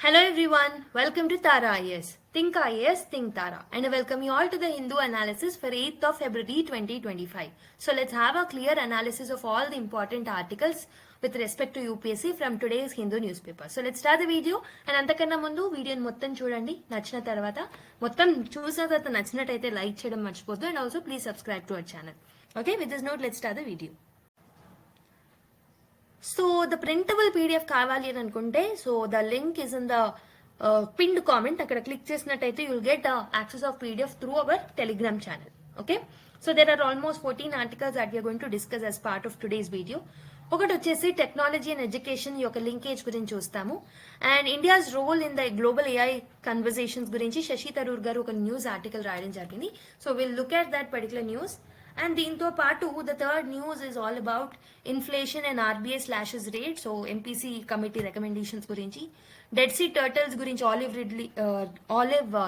Hello everyone, welcome to Tara IAS. Think IAS, think Tara. And I welcome you all to the Hindu analysis for 8th of February 2025. So let's have a clear analysis of all the important articles with respect to UPSC from today's Hindu newspaper. So let's start the video. And అంతకన్నా ముందు వీడియోని మొత్తం చూడండి, నచ్చిన తర్వాత మొత్తం చూసిన తర్వాత నచ్చినట్టయితే లైక్ చేయడం మర్చిపోద్దు. And also please subscribe to our channel. Okay, with this note, let's start the video. So the printable PDF కావాలి అని అనుకుంటే so the link is in the pinned comment. అక్కడ క్లిక్ చేసినట్టయితే you'll get access of PDF through our Telegram channel. Okay, so there are almost 14 articles that we're going to discuss as part of today's video. ఒకటి వచ్చేసి technology and education యొక్క linkage గురించి చూస్తాము. And India's role in the global AI conversations గురించి శశి థరూర్ గారు ఒక news article రాయడం జరిగింది. So will look at that particular news. And దీంతో పాటు the third news is all about inflation and RBI slashes rate. So MPC committee recommendations గురించి, Dead Sea turtles గురించి, olive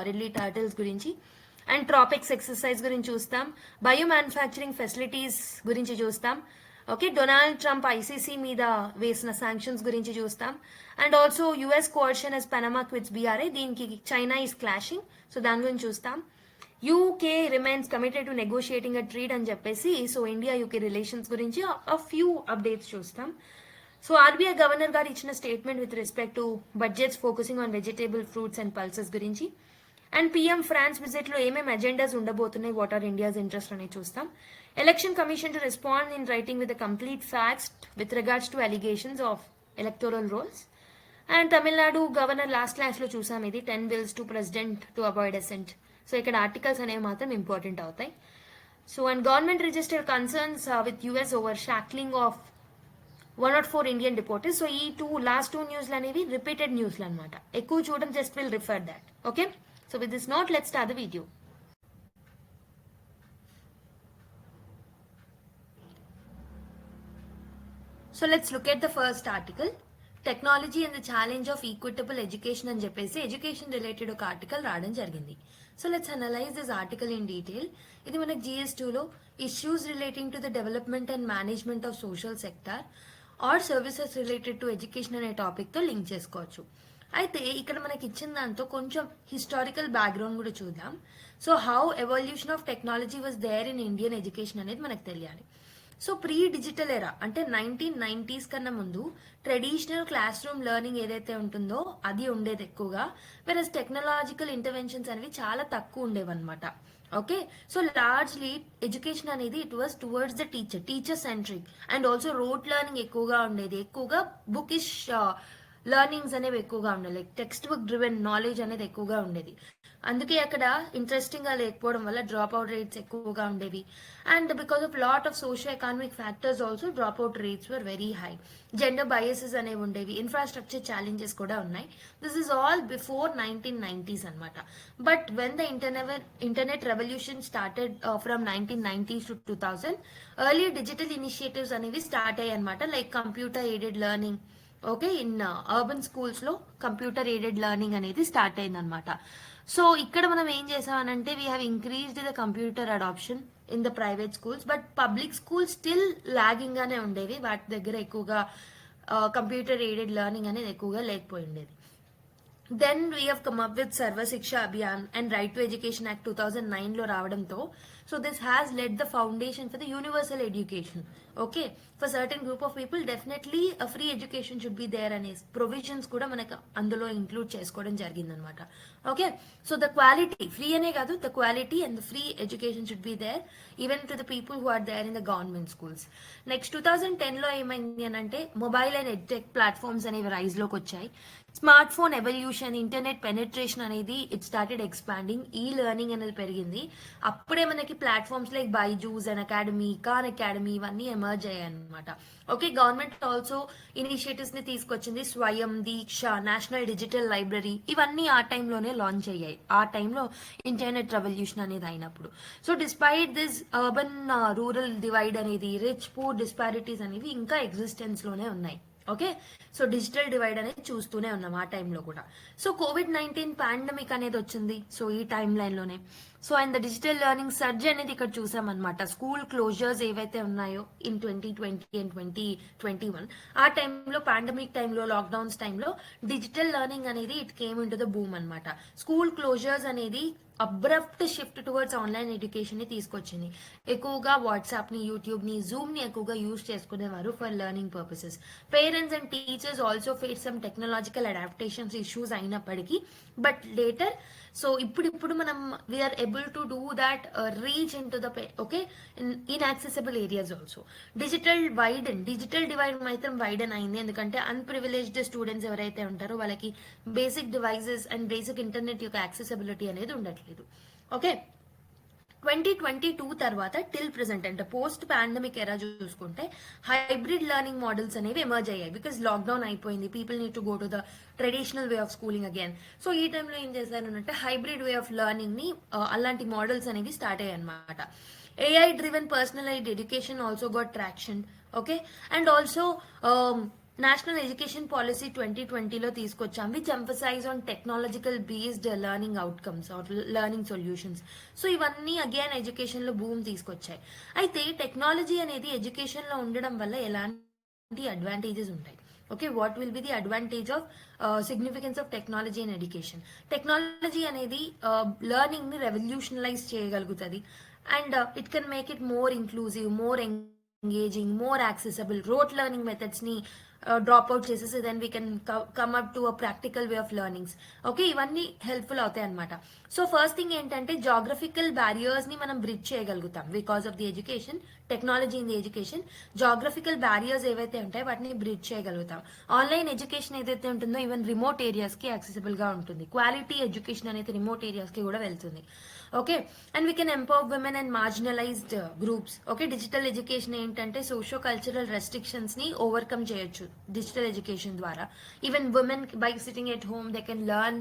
ridley turtles గురించి, and tropics exercise గురించి చూస్తాం. Bio manufacturing facilities గురించి చూస్తాం. Okay, Donald Trump ICC మీద వేసిన sanctions గురించి చూస్తాం. And also US coercion as Panama quits BRI, దీనికి చైనా ఈస్ క్లాషింగ్, సో దాని గురించి చూస్తాం. UK remains committed to negotiating a trade అని చెప్పేసి సో ఇండియా యూకే రిలేషన్స్ గురించి ఫ్యూ అప్డేట్స్ చూస్తాం. సో ఆర్బీఐ గవర్నర్ గారు ఇచ్చిన statement with respect to budgets focusing on vegetable fruits and pulses గురించి. And PM France visit లో ఏమేమి agendas ఉండబోతున్నాయి, what are India's interest అనేది చూస్తాం. Election commission to respond in writing with complete facts with regards to allegations of electoral rolls. And Tamil Nadu governor last class లో చూసాం, ఇది 10 bills to president to avoid assent. So ఇక్కడ articles అనేవి మాత్రం important అవుతాయి. So and government register concerns with US over shackling of 104 Indian deportees. So ఈ last two న్యూస్లు అనేవి రిపీటెడ్ న్యూస్లు అనమాట, ఎక్కువ చూడడం just will refer that. Okay, so with this note let's start the video. So let's look at the first article, technology and the challenge of equitable education అని చెప్పేసి education related ఒక article రావడం జరిగింది. So let's analyze this article in detail. ఇది మనకి GS2లో issues relating to the development and management of social sector or services related to education అనే టాపిక్తో లింక్ చేసుకోవచ్చు. అయితే ఇక్కడ మనకి ఇచ్చిన దాంతో కొంచెం హిస్టారికల్ బ్యాక్గ్రౌండ్ కూడా చూద్దాం. So how evolution of technology was there in Indian education అనేది మనకు తెలియాలి. సో ప్రీ డిజిటల్ ఎరా అంటే 1990s కన్నా ముందు ట్రెడిషనల్ క్లాస్ రూమ్ లెర్నింగ్ ఏదైతే ఉంటుందో అది ఉండేది ఎక్కువగా, వెరస్ టెక్నాలజికల్ ఇంటర్వెన్షన్స్ అనేవి చాలా తక్కువ ఉండేవన్నమాట. ఓకే, సో లార్జ్లీ ఎడ్యుకేషన్ అనేది it was towards the teacher centric and also rote learning ఎక్కువగా ఉండేది. ఎక్కువగా బుకిష్ లెర్నింగ్స్ అనేవి ఎక్కువగా ఉండేది, like text book driven knowledge అనేది ఎక్కువగా ఉండేది. అందుకే అక్కడ ఇంట్రెస్టింగ్ గా లేకపోవడం వల్ల డ్రాప్ అవుట్ రేట్స్ ఎక్కువగా ఉండేవి. And because of lot of social economic factors also drop out rates were very high. Gender biases అనేవి ఉండేవి, ఇన్ఫ్రాస్ట్రక్చర్ ఛాలెంజెస్ కూడా ఉన్నాయి. This is all before 1990s అనమాట. But when the internet revolution started from 1990s to 2000, early digital initiatives అనేవి start అయ్యాయి అనమాట, like computer aided learning. Okay, in urban schools లో computer aided learning అనేది start అయింది అనమాట. సో ఇక్కడ మనం ఏం చేసామనంటే we have increased the computer adoption in the private schools, but public schools still lagging గానే ఉండేవి. వాటి దగ్గర ఎక్కువగా కంప్యూటర్ ఎయిడెడ్ లెర్నింగ్ అనేది ఎక్కువగా లేకపోయి ఉండేది. Then we have come up with Sarva Shiksha Abhiyan and right to education act 2009 లో రావడంతో so this has led the foundation for the universal education. Okay, for certain group of people definitely free education should be there అనే provisions కూడా మనకు అందులో include చేసుకోవడం జరిగిందనమాట. Okay, so the quality free అనే కాదు, the quality and the free education should be there even to the people who are there in the government schools. Next 2010 లో ఏమైంది అని అంటే మొబైల్ అండ్ ఎడ్టెక్ ప్లాట్ఫామ్స్ అనేవి rise లోకి వచ్చాయి. Smart phone evolution, internet penetration అనేది it started expanding, e learning అనేది పెరిగింది. అప్పుడే మనకి platforms like Byju's and academy, Khan Academy ఇవన్నీ ఎమర్జ్ అయ్యాయి అనమాట. ఓకే, గవర్నమెంట్ ఆల్సో ఇనిషియేటివ్స్ ని తీసుకొచ్చింది, స్వయం, దీక్ష, నేషనల్ డిజిటల్ లైబ్రరీ ఇవన్నీ ఆ టైంలోనే లాంచ్ అయ్యాయి, ఆ టైంలో ఇంటర్నెట్ రెవల్యూషన్ అనేది అయినప్పుడు. So despite this urban rural divide అనేది, రిచ్ పూర్ డిస్పారిటీస్ అనేవి ఇంకా ఎగ్జిస్టెన్స్ లోనే ఉన్నాయి. ఓకే, సో డిజిటల్ డివైడ్ అనేది చూస్తూనే ఉన్నాం ఆ టైంలో కూడా. సో COVID-19 పాండమిక్ అనేది వచ్చింది సో ఈ టైం లైన్ లోనే. So and the digital learning surge అనేది ఇక్కడ చూసామన్నమాట. స్కూల్ క్లోజర్స్ ఏవైతే ఉన్నాయో ఇన్ 2020 అండ్ 2021 ఆ టైంలో, పాండమిక్ టైంలో, లాక్డౌన్స్ టైంలో డిజిటల్ లెర్నింగ్ అనేది it came in to the boom అనమాట. స్కూల్ క్లోజర్స్ అనేది abrupt shift towards online education ని తీసుకొచ్చింది. ఎక్కువగా వాట్సాప్ ని, యూట్యూబ్ ని, జూమ్ ని ఎక్కువగా యూజ్ చేసుకునేవారు for learning purposes. Parents and teachers also face some technological adaptations issues అయినప్పటికీ, బట్ లేటర్ సో ఇప్పుడు మనం we're able to do that reach in to the okay in accessible areas also. Digital divide మాత్రం widen అయింది, ఎందుకంటే unprivileged students ఎవరైతే ఉంటారో వాళ్ళకి basic devices and basic internet యొక్క యాక్సెసిబిలిటీ అనేది ఉండట్లేదు. ఓకే, 2022 తర్వాత టిల్ ప్రెసెంట్ అంటే పోస్ట్ పాండమిక్ ఎరా చూసుకుంటే హైబ్రిడ్ లెర్నింగ్ మోడల్స్ అనేవి ఎమర్జ్ అయ్యాయి. బికాస్ లాక్డౌన్ అయిపోయింది, people need to go to the traditional way of schooling again. So ఈ టైంలో ఏం చేశారు అంటే హైబ్రిడ్ వే ఆఫ్ లెర్నింగ్ ని అలాంటి మోడల్స్ అనేవి స్టార్ట్ అయ్యాయి అనమాట. AI driven personalized education also got traction. Okay, and also national education policy 2020లో తీసుకొచ్చాం, which emphasize on technological based learning outcomes or learning solutions. So ఇవన్నీ అగైన్ ఎడ్యుకేషన్లో boom తీసుకొచ్చాయి. అయితే టెక్నాలజీ అనేది ఎడ్యుకేషన్లో ఉండడం వల్ల ఎలాంటి అడ్వాంటేజెస్ ఉంటాయి? Okay, what will be the advantage of significance of technology in education? Technology అనేది లెర్నింగ్ ని రెవల్యూషనలైజ్ చేయగలుగుతుంది, and it can make it more inclusive, more engaging, more accessible. Rote learning methods ni drop out చేసేసి then we can come up to a practical way of learnings. Okay, ఇవన్నీ helpful అవుతాయి అనమాట. So first thing ఏంటంటే geographical barriers ని మనం bridge చేయగలుగుతాం because of the education, technology in the education. Geographical barriers ఏవైతే ఉంటాయో వాటిని బ్రిడ్జ్ చేయగలుగుతాం. ఆన్లైన్ ఎడ్యుకేషన్ ఏదైతే ఉంటుందో ఈవెన్ రిమోట్ ఏరియాస్ కి యాక్సెసిబుల్ గా ఉంటుంది. క్వాలిటీ ఎడ్యుకేషన్ అనేది రిమోట్ ఏరియాస్ కి కూడా వెళ్తుంది. Okay, and we can empower women and marginalised groups. Okay, digital education ఏంటంటే సోషో కల్చరల్ రెస్ట్రిక్షన్స్ ని ఓవర్కమ్ చేయొచ్చు digital education ద్వారా. Even women by sitting at home they can learn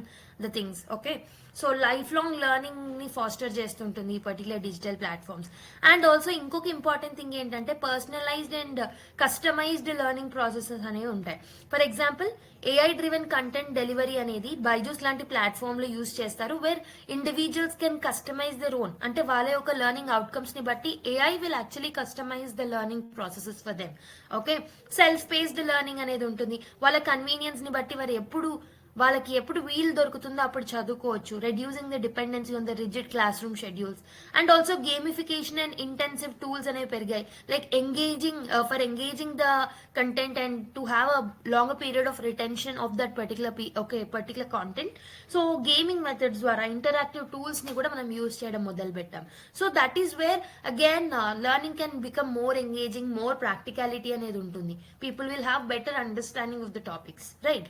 the things. Okay, so life long learning ని faster చేస్తుంటుంది ఈ particular digital platforms. And also ఇంకొక important thing ఏంటంటే personalised and customised learning processes అనేవి ఉంటాయి. For example AI driven content delivery అనేది బైజూస్ లాంటి platform లో యూజ్ చేస్తారు, where individuals can customise their own. అంటే వాళ్ళ యొక్క లెర్నింగ్ అవుట్కమ్స్ ని బట్టి AI will actually customise the learning processes for them. Okay, self paced learning అనేది ఉంటుంది. వాళ్ళ కన్వీనియన్స్ ని బట్టి వాళ్ళకి ఎప్పుడు వీలు దొరుకుతుందో అప్పుడు చదువుకోవచ్చు, reducing the dependency on the rigid class room schedules. And also gamification and intensive tools అనేవి పెరిగాయి, like engaging the content and to have a longer period of retention of that particular content. So gaming methods ద్వారా interactive tools ని కూడా మనం use చేయడం మొదలు పెట్టాం. So that is where again learning can become more engaging, more practicality అనేది ఉంటుంది. People will have better understanding of the topics, right?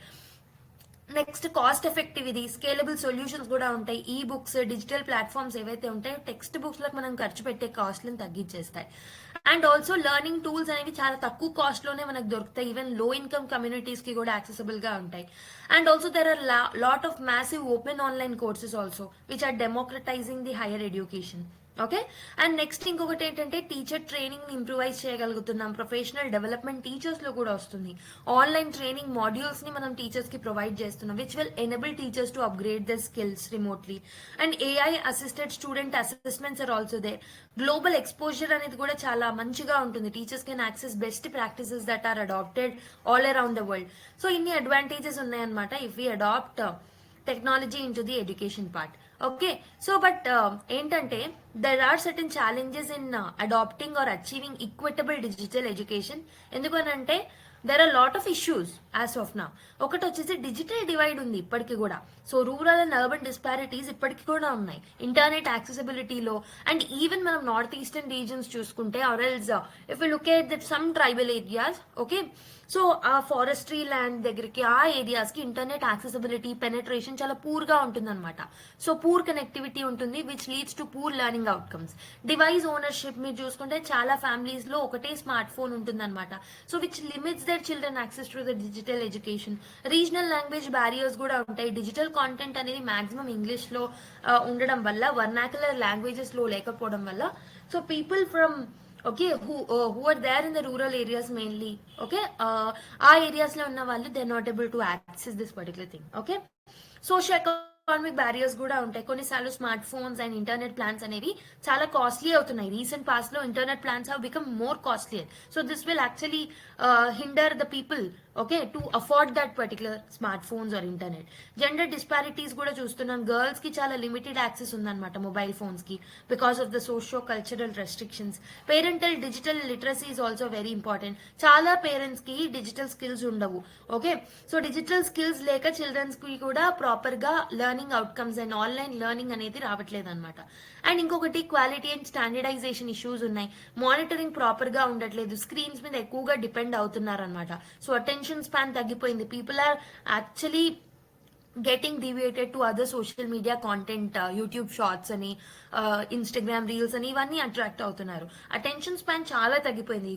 Next cost effective, ఇది స్కేలబుల్ సొల్యూషన్స్ కూడా ఉంటాయి. ఈ బుక్స్, డిజిటల్ ప్లాట్ఫామ్స్ ఏవైతే ఉంటాయో టెక్స్ట్ బుక్స్ లకు మనం ఖర్చు పెట్టే కాస్ట్లను తగ్గించేస్తాయి. అండ్ ఆల్సో లెర్నింగ్ టూల్స్ అనేవి చాలా తక్కువ కాస్ట్ లోనే మనకు దొరుకుతాయి. ఈవెన్ లో ఇన్కమ్ కమ్యూనిటీస్ కి కూడా యాక్సెసిబుల్ గా ఉంటాయి. And also there are lot of massive open online courses also which are democratising the higher education. Okay, and next ఇంకొకటి ఏంటంటే టీచర్ ట్రైనింగ్ ని ఇంప్రూవైజ్ చేయగలుగుతున్నాం. ప్రొఫెషనల్ డెవలప్మెంట్ టీచర్స్ లో కూడా వస్తుంది. ఆన్లైన్ ట్రైనింగ్ మాడ్యూల్స్ ని మనం టీచర్స్ కి ప్రొవైడ్ చేస్తున్నాం, which will enable teachers to upgrade their skills remotely. And AI assisted student assessments are also there. Global exposure అనేది కూడా చాలా మంచిగా ఉంటుంది. Teachers can access best practices that are adapted all around the world. So ఇన్ని advantages ఉన్నాయన్నమాట if we adopt technology in to the education part. Okay, so but ఏంటంటే there are certain challenges in adopting or achieving equitable digital education. ఎందుకనంటే there are lot of issues as of now. ఒకటి వచ్చేసి digital divide ఉంది ఇప్పటికి కూడా. So rural and urban disparities ఇప్పటికి కూడా ఉన్నాయి ఇంటర్నెట్ యాక్సెసిబిలిటీలో. అండ్ ఈవెన్ మనం నార్త్ ఈస్టర్న్ రీజన్స్ చూసుకుంటే or else if you look at that some tribal areas, okay, so ఆ ఫారెస్ట్రీ ల్యాండ్ దగ్గరికి ఆ ఏరియాస్ కి ఇంటర్నెట్ యాక్సెసిబిలిటీ, పెనట్రేషన్ చాలా పూర్ గా ఉంటుంది అనమాట. సో పూర్ కనెక్టివిటీ ఉంటుంది which leads to poor learning outcomes. Device ownership మీరు చూసుకుంటే చాలా ఫ్యామిలీస్ లో ఒకటే స్మార్ట్ ఫోన్ ఉంటుంది అనమాట. So which limits their children access to the digital education. Regional language barriers కూడా ఉంటాయి. డిజిటల్ కాంటెంట్ అనేది మాక్సిమం ఇంగ్లీష్ లో ఉండడం వల్ల, వర్నాక్యులర్ లాంగ్వేజెస్ లో లేకపోవడం వల్ల, so people from who are there in the rural areas mainly, okay, ఆ areas లో ఉన్న వాళ్ళు they are not able to access this particular thing. Okay, socio economic barriers కూడా ఉంటాయి. కొన్నిసార్లు smart phones and internet plans అనేవి చాలా costly అవుతున్నాయి. రీసెంట్ పాస్ట్ లో internet plans have become more costly. So this will actually hinder the people okay to afford that particular smart phones are internet. Gender disparities కూడా చూస్తున్నాం. Girls కి చాలా limited access ఉందన్నమాట mobile phones కి because of the socio cultural restrictions. Parental digital literacy is also very important. చాలా parents కి digital skills ఉండవు. Okay, so digital skills లేక చిల్డ్రన్స్ కి కూడా ప్రాపర్ గా learning outcomes and online learning అనేది రావట్లేదు అనమాట. అండ్ ఇంకొకటి క్వాలిటీ అండ్ స్టాండర్డైజేషన్ ఇష్యూస్ ఉన్నాయి. మానిటరింగ్ ప్రాపర్ గా ఉండట్లేదు. స్క్రీన్స్ మీద ఎక్కువగా డిపెండ్ అవుతున్నారు అనమాట. సో అటెన్షన్ స్పాన్ తగ్గిపోయింది. People are actually getting deviated to other social media content, YouTube shorts అని, ఇన్స్టాగ్రామ్ రీల్స్ అని ఇవన్నీ అట్రాక్ట్ అవుతున్నారు. అటెన్షన్ స్పాన్ చాలా తగ్గిపోయింది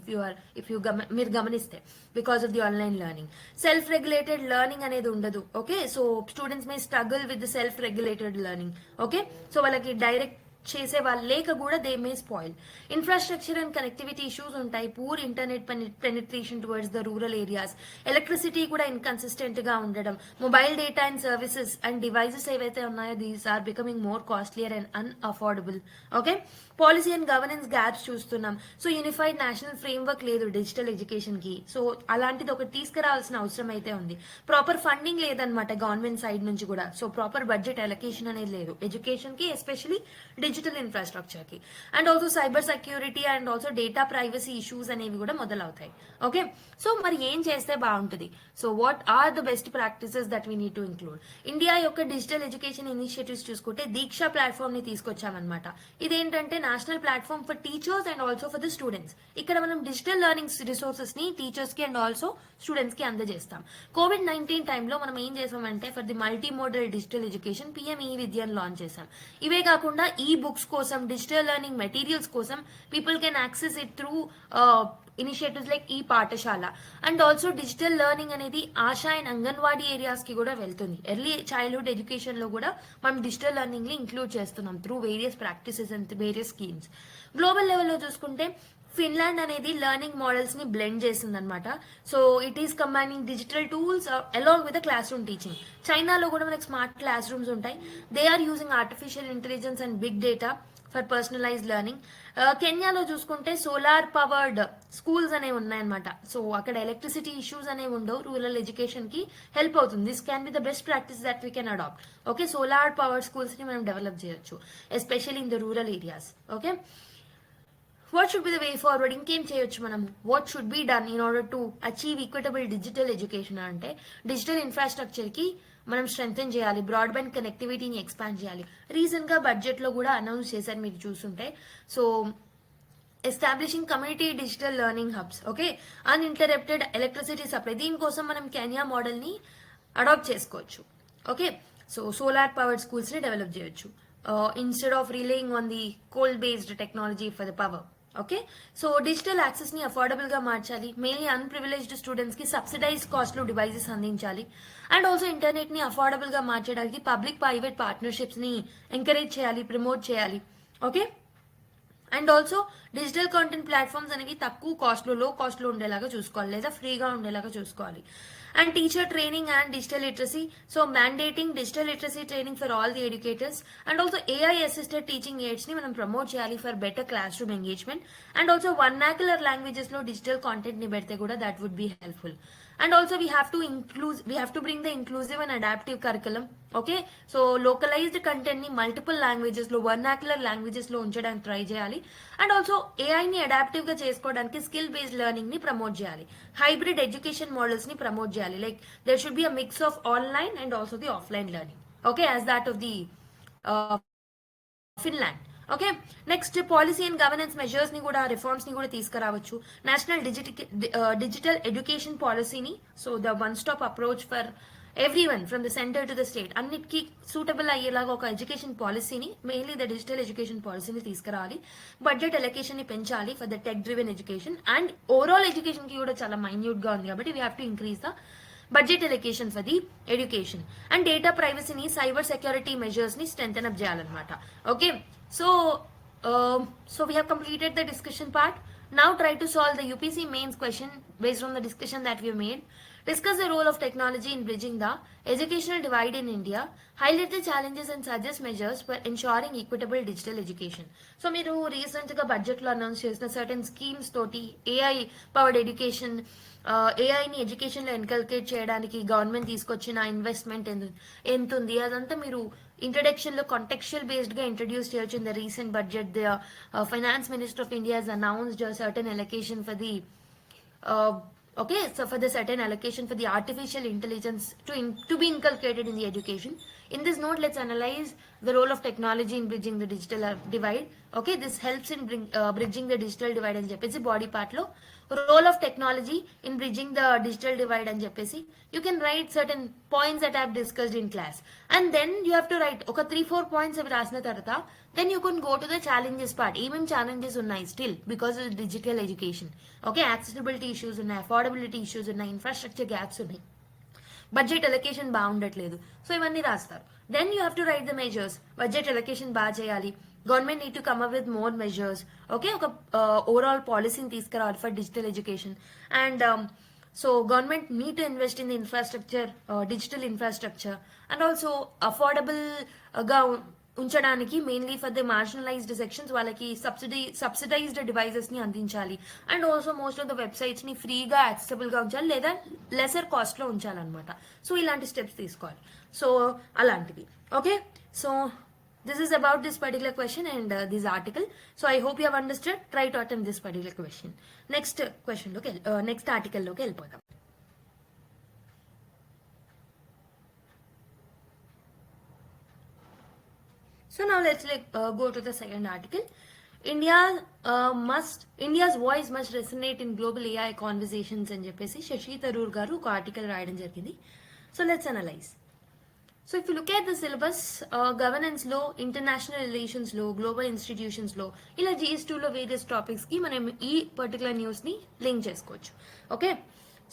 మీరు గమనిస్తే because of the online learning. Self regulated learning అనేది ఉండదు. Okay, so students may struggle with the self regulated learning. Okay, so వాళ్ళకి డైరెక్ట్ చేసే వాళ్ళు లేక కూడా they may spoil. Infrastructure and connectivity issues ఉంటాయి. Poor internet penetration towards the rural areas. Electricity కూడా inconsistent గా ఉండడం. Mobile data and services and devices ఏవైతే ఉన్నాయో these are becoming more costlier and unaffordable. Okay, policy and governance gaps చూస్తున్నాం. So unified national framework లేదు digital education కి. So అలాంటిది ఒకటి తీసుకురావాల్సిన అవసరం అయితే ఉంది. ప్రాపర్ ఫండింగ్ లేదనమాట గవర్నమెంట్ సైడ్ నుంచి కూడా. సో ప్రాపర్ బడ్జెట్ అలొకేషన్ అనేది లేదు ఎడ్యుకేషన్ కి, ఎస్పెషలీ డిజిటల్ ఇన్ఫ్రాస్ట్రక్చర్ కి. And also cyber security and also data privacy issues అనేవి కూడా మొదలవుతాయి. ఓకే, సో మరి ఏం చేస్తే బాగుంటుంది? So what are the best practices that we need to include? India యొక్క డిజిటల్ ఎడ్యుకేషన్ ఇనిషియేటివ్స్ చూసుకుంటే దీక్ష ప్లాట్ఫామ్ ని తీసుకొచ్చామన్నమాట. ఇదేంటంటే national platform for teachers and also for the students. ఇక్కడ మనం డిజిటల్ లెర్నింగ్ రిసోర్సెస్ ని టీచర్స్ కి అండ్ ఆల్సో స్టూడెంట్స్ కి అందజేస్తాం. COVID-19 టైంలో మనం ఏం చేసామంటే for the multi modal digital education PM ఈ విద్యను లాంచ్ చేసాం. ఇవే కాకుండా ఈ బుక్స్ కోసం, డిజిటల్ లెర్నింగ్ మెటీరియల్స్ కోసం people can access it through initiatives like ఈ పాఠశాల. అండ్ ఆల్సో డిజిటల్ లెర్నింగ్ అనేది ఆశా అండ్ అంగన్వాడీ ఏరియాస్ కి కూడా వెళ్తుంది. ఎర్లీ చైల్డ్హుడ్ ఎడ్యుకేషన్ లో కూడా మనం డిజిటల్ లెర్నింగ్ ని ఇంక్లూడ్ చేస్తున్నాం through various practices and various schemes. Global లెవెల్లో చూసుకుంటే ఫిన్లాండ్ అనేది లెర్నింగ్ మోడల్స్ ని బ్లెండ్ చేసింది అనమాట. So it is combining digital tools along with classroom teaching. చైనాలో కూడా మనకి స్మార్ట్ క్లాస్ రూమ్స్ ఉంటాయి. They are using artificial intelligence and big data for personalized learning. కెన్యాలో చూసుకుంటే సోలార్ పవర్డ్ స్కూల్స్ అనేవి ఉన్నాయన్నమాట. సో అక్కడ ఎలక్ట్రిసిటీ ఇష్యూస్ అనేవి ఉండవు. రూరల్ ఎడ్యుకేషన్ కి హెల్ప్ అవుతుంది. This can be the best practice that we can adapt. Okay, solar powered schools ని మనం డెవలప్ చేయొచ్చు especially in the rural areas. Okay, what should be the way forward? ఇంకేం చేయొచ్చు మనం? what should be done in order to achieve equitable digital education అంటే digital infrastructure కి మనం strengthen చేయాలి. బ్రాడ్బ్యాండ్ కనెక్టివిటీని ఎక్స్పాండ్ చేయాలి. రీసెంట్ గా బడ్జెట్ లో కూడా అనౌన్స్ చేశారు మీరు చూస్తుంటే. So establishing community digital learning hubs. Okay, uninterrupted electricity supply. దీనికోసం మనం కెన్యా మోడల్ ని అడాప్ట్ చేసుకోవచ్చు. Okay, so solar powered schools ని డెవలప్ చేయొచ్చు instead of relying on the coal based technology for the power. Okay, so digital access ని affordable గా మార్చాలి. Mainly unprivileged students కి సబ్సిడైజ్ కాస్ట్ లో డివైసెస్ అందించాలి. అండ్ ఆల్సో ఇంటర్నెట్ ని affordable గా మార్చడానికి పబ్లిక్ ప్రైవేట్ పార్ట్నర్షిప్స్ ని ఎంకరేజ్ చేయాలి, ప్రమోట్ చేయాలి. Okay, and also digital content platforms అనేవి తక్కువ కాస్ట్ లో, లో కాస్ట్ లో ఉండేలాగా చూసుకోవాలి, లేదా ఫ్రీగా ఉండేలాగా చూసుకోవాలి. And teacher training and digital literacy. So mandating digital literacy training for all the educators. And also AI assisted teaching aids ని మనం ప్రమోట్ చేయాలి for better classroom engagement. And also vernacular languages లో digital content ని పెడితే కూడా that would be helpful. And also we have to bring the inclusive and adaptive curriculum. Okay, so localized content ni multiple languages lo, vernacular languages lo unchadaniki try cheyali. And also AI ni adaptive ga chesukodaniki skill based learning ni promote cheyali. Hybrid education models ni promote cheyali. Like there should be a mix of online and also the offline learning. Okay, as that of the Finland. Okay, next policy and governance measures ని కూడా, reforms ని కూడా తీసుకురావచ్చు. National digital education పాలసీని, so the one stop approach for everyone from the centre to the state, అన్నిటికీ suitable అయ్యేలాగా ఒక education పాలసీని, మెయిన్లీ ద డిజిటల్ ఎడ్యుకేషన్ పాలసీని తీసుకురావాలి. బడ్జెట్ అలొకేషన్ ని పెంచాలి for the tech driven education. And overall education కి కూడా చాలా మైన్యూట్ గా ఉంది కాబట్టి we have to increase the budget allocation for the education. And data ప్రైవసీని, సైబర్ సెక్యూరిటీ మెజర్స్ ని స్ట్రెంథెన్ అప్ చేయాలన్నమాట. Okay, so we have completed the discussion part. Now try to solve the UPC mains question based on the discussion that we have made. Discuss the role of technology in bridging the educational divide in India. Highlight the challenges and suggest measures for ensuring equitable digital education. So మీరు రీసెంట్గా బడ్జెట్లో announce చేసిన certain schemes తోటి AI powered education, ఏఐని ఎడ్యుకేషన్లో ఎన్కల్కేట్ చేయడానికి government తీసుకొచ్చిన investment ఎంత ఉంది అదంతా మీరు ఇంట్రడక్షన్లో కాంటెక్చువల్ బేస్డ్గా ఇంట్రడ్యూస్ చేయొచ్చు. In the recent budget the finance minister of India has announced certain allocation for the okay, so for the certain allocation for the artificial intelligence to be inculcated in the education. In this note, let's analyze the role of technology in bridging the digital divide. Okay, this helps in bridging the digital divide and చెప్పేసి body part లో role of technology in bridging the digital divide and చెప్పేసి you can write certain points that I have discussed in class, and then you have to write ఒక 3-4 points అవి రాసిన తర్వాత then you can go to the challenges part. ఏమేం challenges ఉన్నాయి still because of digital education. Okay, accessibility issues ఉన్నాయి, affordability issues ఉన్నాయి, infrastructure gaps ఉన్నాయి, budget allocation బాగుండట్లేదు. సో ఇవన్నీ రాస్తారు. Then you have to write the measures. Budget allocation బాగా చేయాలి, government need to come up with more measures. Okay, ఒక overall పాలసీని తీసుకురావాలి for digital education. And so government need to invest in the infrastructure, digital infrastructure, and also అఫోర్డబుల్గా ఉంచడానికి mainly for the marginalized sections వాళ్ళకి subsidized devices ని అందించాలి. And also most of the websites ని ఫ్రీగా యాక్సెసిబుల్ గా ఉంచాలి లేదా లెసర్ కాస్ట్ లో ఉంచాలన్నమాట. సో ఇలాంటి స్టెప్స్ తీసుకోవాలి. సో అలాంటివి. Okay, so this is about this particular question and this article. So I hope you have understood. Try to attempt this particular question. Next question లోకి next article లోకి వెళ్ళిపోతాం. So now let's go to the second article. India's voice must resonate in global AI conversations అని చెప్పేసి శశి థరూర్ గారు ఒక article రాయడం జరిగింది. So let's analyse. So if you look at the syllabus, governance లో, international relations లో, global institutions లో, ఇలా GS2 లో వేరియస్ టాపిక్స్ కి మనం ఈ పర్టికులర్ న్యూస్ ని లింక్ చేసుకోవచ్చు. Okay,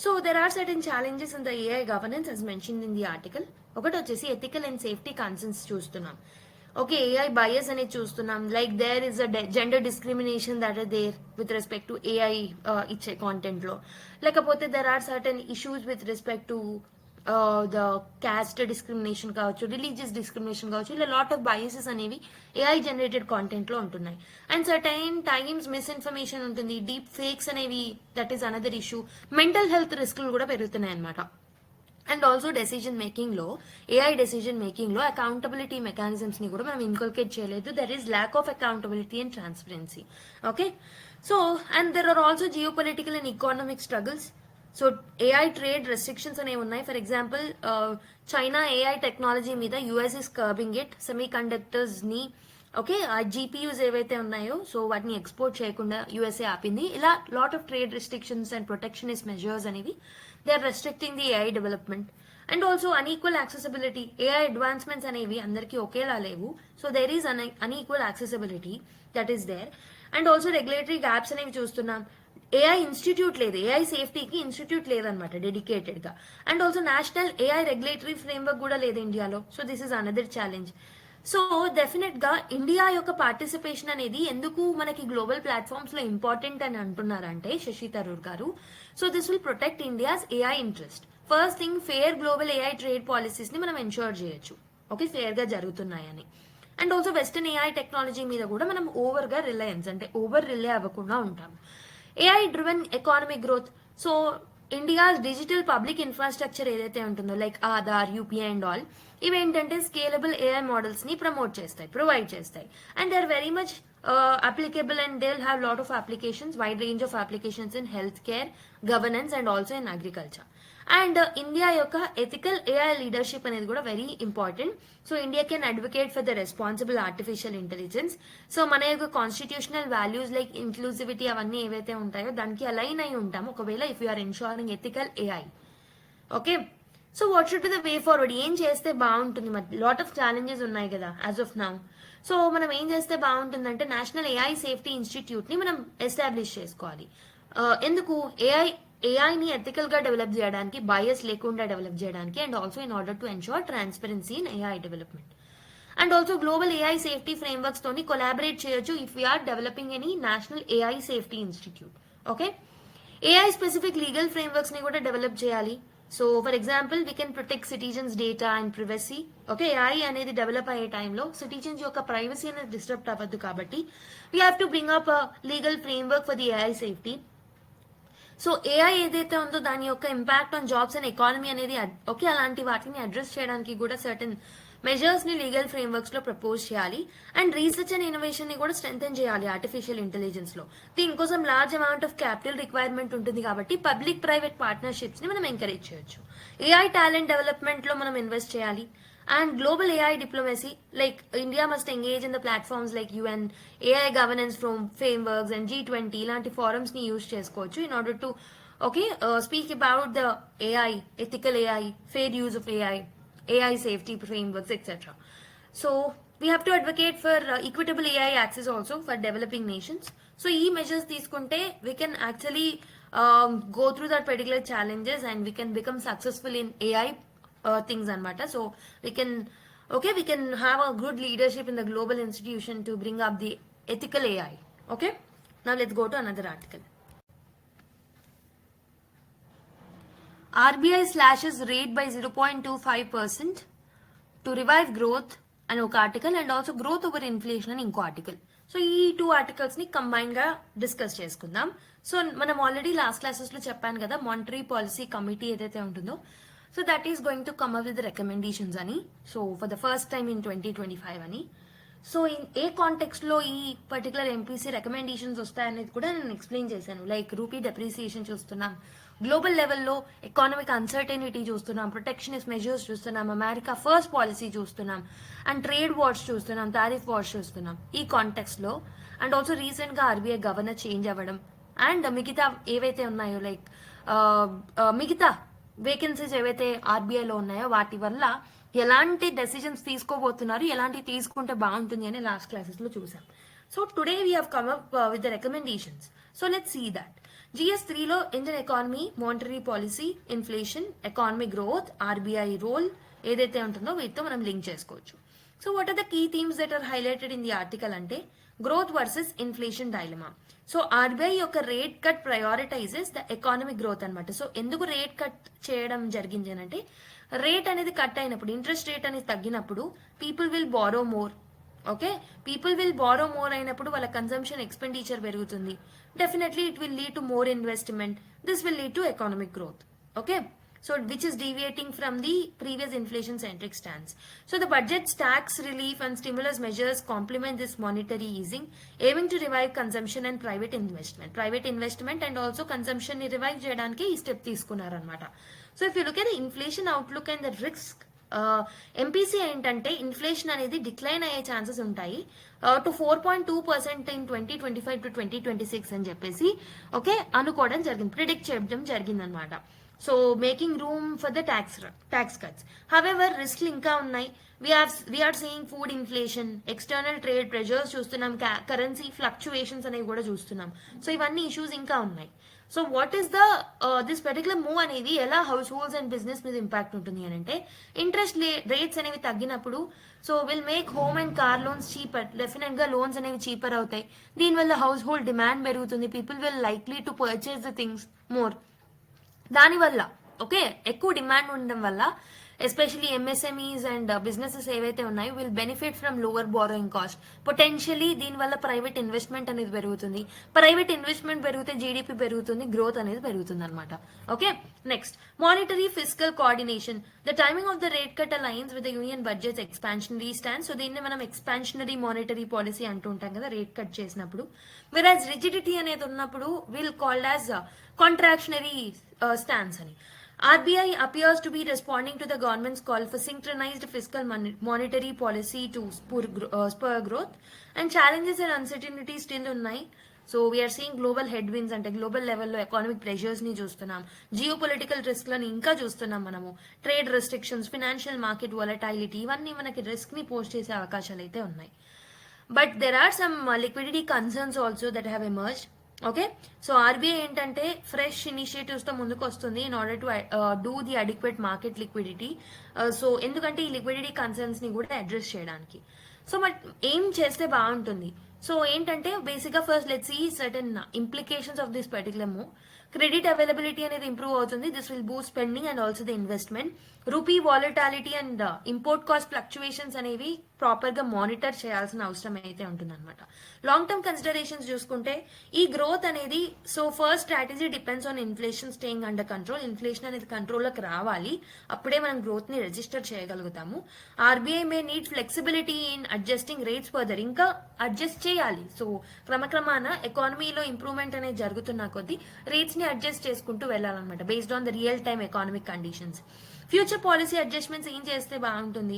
so there are certain challenges in the AI governance as mentioned in the article. ఒకటి వచ్చేసి ఎథికల్ అండ్ సేఫ్టీ కన్సర్న్స్ చూస్తున్నాం. ఓకే, ఏఐ బయస్ అనేది చూస్తున్నాం. Like there is a gender discrimination that are there with respect to AI ఇచ్చే content లో. లేకపోతే there are certain issues with respect to the caste discrimination కావచ్చు, religious discrimination కావచ్చు. ఇలా lot of బయసెస్ అనేవి AI generated content లో ఉంటున్నాయి. And certain times misinformation ఉంటుంది, డీప్ ఫేక్స్ అనేవి, that is another issue. Mental health రిస్క్లు కూడా పెరుగుతున్నాయి అనమాట. అండ్ ఆల్సో డెసిజన్ మేకింగ్ లో, ఏఐ డెసిజన్ మేకింగ్ లో అకౌంటబిలిటీ మెకానిజమ్స్ ని కూడా మనం ఇన్కల్కేట్ చేయలేదు. There is lack of accountability and transparency. Okay, so and there are also geo political and economic struggles. So AI trade restrictions అనేవి ఉన్నాయి. For example, China AI technology మీద US is kerbing it. Semiconductors ని, okay, ఆ GPUs ఏవైతే ఉన్నాయో so వాటిని export చేయకుండా USA ఆపింది. ఇలా lot of trade restrictions and protectionist measures అనేవి they are restricting the AI development. And also unequal accessibility. AI advancements అనేవి అందరికీ ఒకేలా లేవు. So there is unequal accessibility that is there. And also regulatory gaps అనేవి చూస్తున్నాం. AI institute లేదు, AI సేఫ్టీకి institute లేదనమాట డెడికేటెడ్ గా. And also national AI regulatory framework కూడా లేదు ఇండియాలో. So this is another challenge. So definite గా ఇండియా యొక్క పార్టిసిపేషన్ అనేది ఎందుకు మనకి గ్లోబల్ ప్లాట్ఫామ్స్ లో ఇంపార్టెంట్ అని అంటున్నారంటే శశి థరూర్ గారు, so this will protect India's AI interest. First thing, fair global AI trade policies ని మనం ఎన్షూర్ చేయొచ్చు. ఓకే, ఫేర్ గా జరుగుతున్నాయని. And also western AI technology మీద కూడా మనం ఓవర్ గా రిలయన్స్ అంటే ఓవర్ రిలే అవ్వకుండా ఉంటాం. AI driven economic growth. So India's digital public infrastructure ఏదైతే ఉంటుందో like Aadhaar, UPI and all, ఇవేంటంటే స్కేలబుల్ ఏఐ మోడల్స్ ని ప్రొవైడ్ చేస్తాయి. And they are very much applicable and they'll have lot of applications, wide range of applications in healthcare, governance and also in agriculture. And India యొక్క ethical AI leadership అనేది కూడా very important. So India can advocate for the responsible artificial intelligence. So మన యొక్క constitutional values like inclusivity అవన్నీ ఏవైతే ఉంటాయో దానికి align అయి ఉంటాం ఒకవేళ if you are ensuring ethical AI. Okay, so what should be the way forward? ఏం చేస్తే బాగుంటుంది? మరి లాట్ ఆఫ్ ఛాలెంజెస్ ఉన్నాయి కదా యాజ్ ఆఫ్ నౌ. సో మనం ఏం చేస్తే బాగుంటుందంటే నేషనల్ ఏఐ సేఫ్టీ ఇన్స్టిట్యూట్ ని మనం ఎస్టాబ్లిష్ చేసుకోవాలి. ఎందుకు? ఏఐని ఎథికల్ గా డెవలప్ చేయడానికి, బయస్ లేకుండా డెవలప్ చేయడానికి, and also in order to ensure transparency in AI development. And also global AI safety frameworks తోని కొలాబరేట్ చేయొచ్చు if we are developing any national AI safety institute. Okay, AI specific legal frameworks ని కూడా develop చేయాలి. So for example we can protect citizens data and privacy. Okay, AI అనేది develop అయ్యే టైంలో citizens యొక్క privacy అనేది డిస్టర్బ్ అవ్వద్దు కాబట్టి we have to bring up legal framework for the AI safety. So AI ఏదైతే ఉందో దాని యొక్క impact on jobs and economy అనేది ఓకే అలాంటి వాటిని అడ్రస్ చేయడానికి కూడా సర్టన్ మెజర్స్ ని లీగల్ ఫ్రేమ్వర్క్స్ లో ప్రపోజ్ చేయాలి. అండ్ రీసెర్చ్ అండ్ ఇన్నోవేషన్ ని కూడా స్ట్రెంథెన్ చేయాలి ఆర్టిఫిషియల్ ఇంటెలిజెన్స్ లో. దీనికోసం large amount of capital requirement ఉంటుంది కాబట్టి పబ్లిక్ ప్రైవేట్ పార్ట్నర్షిప్స్ ని మనం ఎంకరేజ్ చేయొచ్చు. ఏఐ టాలెంట్ డెవలప్మెంట్ లో మనం ఇన్వెస్ట్ చేయాలి. And global AI diplomacy, like India must engage in the platforms like UN, AI governance from frameworks and G20 ఇలాంటి forums ని యూజ్ చేసుకోవచ్చు in order to speak about the AI, ethical AI, fair use of AI safety frameworks, etc. So we have to advocate for equitable AI access also for developing nations. So ఈ measures తీసుకుంటే we can actually go through that particular challenges and we can become successful in AI things anamata. So we can have a good leadership in the global institution to bring up the ethical AI. Okay, now let's go to another article. RBI slashes rate by 0.25% to revive growth అని ఒక article, and also growth over inflation అని ఇంకో article. So ఈ 2 articles ని combine గా discuss చేసుకుందాం. So మనం already last classes లో చెప్పాను కదా, మానిటరీ పాలసీ కమిటీ ఏదైతే ఉంటుందో so that is going to come up with the recommendations ani, so for the first time in 2025 ani. So A context లో ఈ పర్టికులర్ ఎంపీసీ రికమెండేషన్స్ వస్తాయనేది కూడా నేను ఎక్స్ప్లెయిన్ చేశాను. లైక్ రూపీ డెప్రిసియేషన్ చూస్తున్నాం, global లెవెల్లో economic uncertainty చూస్తున్నాం, protectionist measures చూస్తున్నాం, America first policy చూస్తున్నాం, అండ్ ట్రేడ్ వార్స్ చూస్తున్నాం, టారిఫ్ వార్స్ చూస్తున్నాం ఈ కాంటెక్స్ట్ లో. అండ్ ఆల్సో రీసెంట్ గా ఆర్బీఐ గవర్నర్ చేంజ్ అవ్వడం, అండ్ మిగతా ఏవైతే ఉన్నాయో లైక్ మిగతా వేకెన్సీస్ ఏవైతే ఆర్బీఐలో ఉన్నాయో వాటి వల్ల ఎలాంటి డెసిజన్స్ తీసుకోబోతున్నారు, ఎలాంటి తీసుకుంటే బాగుంటుంది అని లాస్ట్ క్లాసెస్ లో చూసాం. So today we have come up with the recommendations. So let's see that. GS3 లో Indian economy, monetary policy, inflation, economic growth, RBI role ఏదైతే ఉంటుందో వీటితో మనం లింక్ చేసుకోవచ్చు. So what are the key themes that are highlighted in the article అంటే growth versus inflation dilemma. So RBI యొక్క rate cut prioritizes the economic growth అనమాట. So ఎందుకు rate cut చేయడం జరిగింది అని అంటే, రేట్ అనేది కట్ అయినప్పుడు, ఇంట్రెస్ట్ రేట్ అనేది తగ్గినప్పుడు people will borrow more. Okay, people will borrow more అయినప్పుడు వాళ్ళ కన్సంప్షన్ ఎక్స్పెండిచర్ పెరుగుతుంది. Definitely it will lead to more investment. This will lead to economic growth. Okay, so which is deviating from the previous inflation centric stance. So the budget's tax relief and stimulus measures complement this monetary easing, aiming to revive consumption and private investment and also consumption ni revive cheyadaniki ee step తీసుకున్నారు అన్నమాట. So if you look at the inflation outlook and the risk, MPC ఏంటంటే inflation అనేది decline అయ్యే chances ఉంటాయి to 4.2% in 2025 to 2026 అని చెప్పేసి okay అనుకోవడం జరిగింది, ప్రిడిక్ట్ చేయడం జరిగింది అనమాట. So making room for the tax cuts. However రిస్క్లు ఇంకా ఉన్నాయి. We are seeing food inflation, external trade pressures చూస్తున్నాం, కరెన్సీ ఫ్లక్చువేషన్స్ అనేవి కూడా చూస్తున్నాం. సో ఇవన్నీ ఇష్యూస్ ఇంకా ఉన్నాయి. So what is the this particular move అనేది ఎలా హౌస్ హోల్డ్స్ అండ్ బిజినెస్ మీద ఇంపాక్ట్ ఉంటుంది అని అంటే, ఇంట్రెస్ట్ రేట్స్ అనేవి తగ్గినప్పుడు so will make home and car loans cheaper. Definite గా లోన్స్ అనేవి చీపర్ అవుతాయి. దీనివల్ల హౌస్ హోల్డ్ డిమాండ్ పెరుగుతుంది. People will likely to purchase the things more. దానివల్ల ఓకే ఎక్కువ డిమాండ్ ఉండడం వల్ల ఎస్పెషలీ ఎంఎస్ఎంఈస్ అండ్ బిజినెసెస్ ఏవైతే ఉన్నాయో will benefit from lower borrowing cost. Potentially దీనివల్ల ప్రైవేట్ ఇన్వెస్ట్మెంట్ అనేది పెరుగుతుంది. ప్రైవేట్ ఇన్వెస్ట్మెంట్ పెరిగితే జీడిపి పెరుగుతుంది, గ్రోత్ అనేది పెరుగుతుంది అనమాట. Okay, next monetary fiscal coordination. The timing of the rate cut aligns with the union budgets expansionary stand. So దీన్ని మనం ఎక్స్పాన్షనరీ మానిటరీ పాలసీ అంటూ ఉంటాం కదా రేట్ కట్ చేసినప్పుడు. వెరాజ్ రిజిడిటీ అనేది ఉన్నప్పుడు విల్ కాల్డ్ యాజ్ కాంట్రాక్షనరీ స్టాండ్స్ అని. RBI appears to be responding to the government's call for synchronized fiscal monetary policy to spur growth, and challenges and uncertainties still unnai. So we are seeing global headwinds ante global level lo economic pressures ni చూస్తున్నాం, geopolitical risk లని ఇంకా చూస్తున్నాం మనము, trade restrictions, financial market volatility ఇవన్నీ మనకి risk ని post చేసే అవకాశాలు అయితే ఉన్నాయి. But there are some liquidity concerns also that have emerged. Okay, so RBI ఏంటంటే ఫ్రెష్ ఇనిషియేటివ్స్ తో ముందుకు వస్తుంది in order to do the adequate market liquidity. So ఎందుకంటే ఈ లిక్విడిటీ కన్సర్న్స్ ని కూడా అడ్రస్ చేయడానికి. సో బట్ ఏం చేస్తే బాగుంటుంది? సో ఏంటంటే బేసిక్ గా first let's see certain implications of this particular move. Credit availability అనేది ఇంప్రూవ్ అవుతుంది. This will boost spending and also the investment. Rupee volatility and import cost fluctuations అనేవి proper గా monitor చేయాల్సిన అవసరం అయితే ఉంటుంది అనమాట. లాంగ్ టర్మ్ కన్సిడరేషన్స్ చూసుకుంటే ఈ గ్రోత్ అనేది, so first strategy depends on inflation staying under control. Inflation అనేది కంట్రోల్లోకి రావాలి, అప్పుడే మనం గ్రోత్ ని రిజిస్టర్ చేయగలుగుతాము. RBI may need flexibility in adjusting rates further. ఇంకా అడ్జస్ట్ చేయాలి. సో క్రమక్రమాన ఎకానమీలో ఇంప్రూవ్మెంట్ అనేది జరుగుతున్న కొద్దీ రేట్స్ ని అడ్జస్ట్ చేసుకుంటూ వెళ్ళాలన్నమాట, based on the real time economic conditions. Future policy adjustments ఏం చేస్తే బాగుంటుంది?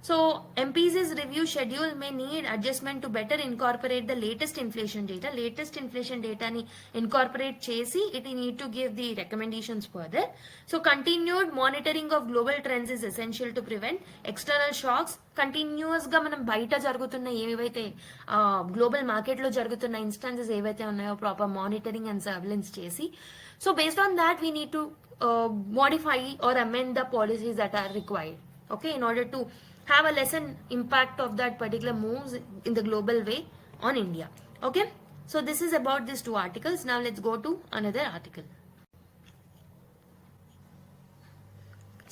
So MPC's review schedule may need adjustment to better incorporate the latest inflation data. Latest inflation డేటాని ఇన్కార్పొరేట్ చేసి it need to give the recommendations further. So continued monitoring of global trends is essential to prevent external shocks. Continuous గా మనం బయట జరుగుతున్న ఏవైతే global market లో జరుగుతున్న instances ఏవైతే ఉన్నాయో ప్రాపర్ మానిటరింగ్ అండ్ సర్విలెన్స్ చేసి, so based on that we need to modify or amend the policies that are required, okay, in order to have a lesser impact of that particular moves in the global way on India. Okay, so this is about these two articles. Now let's go to another article.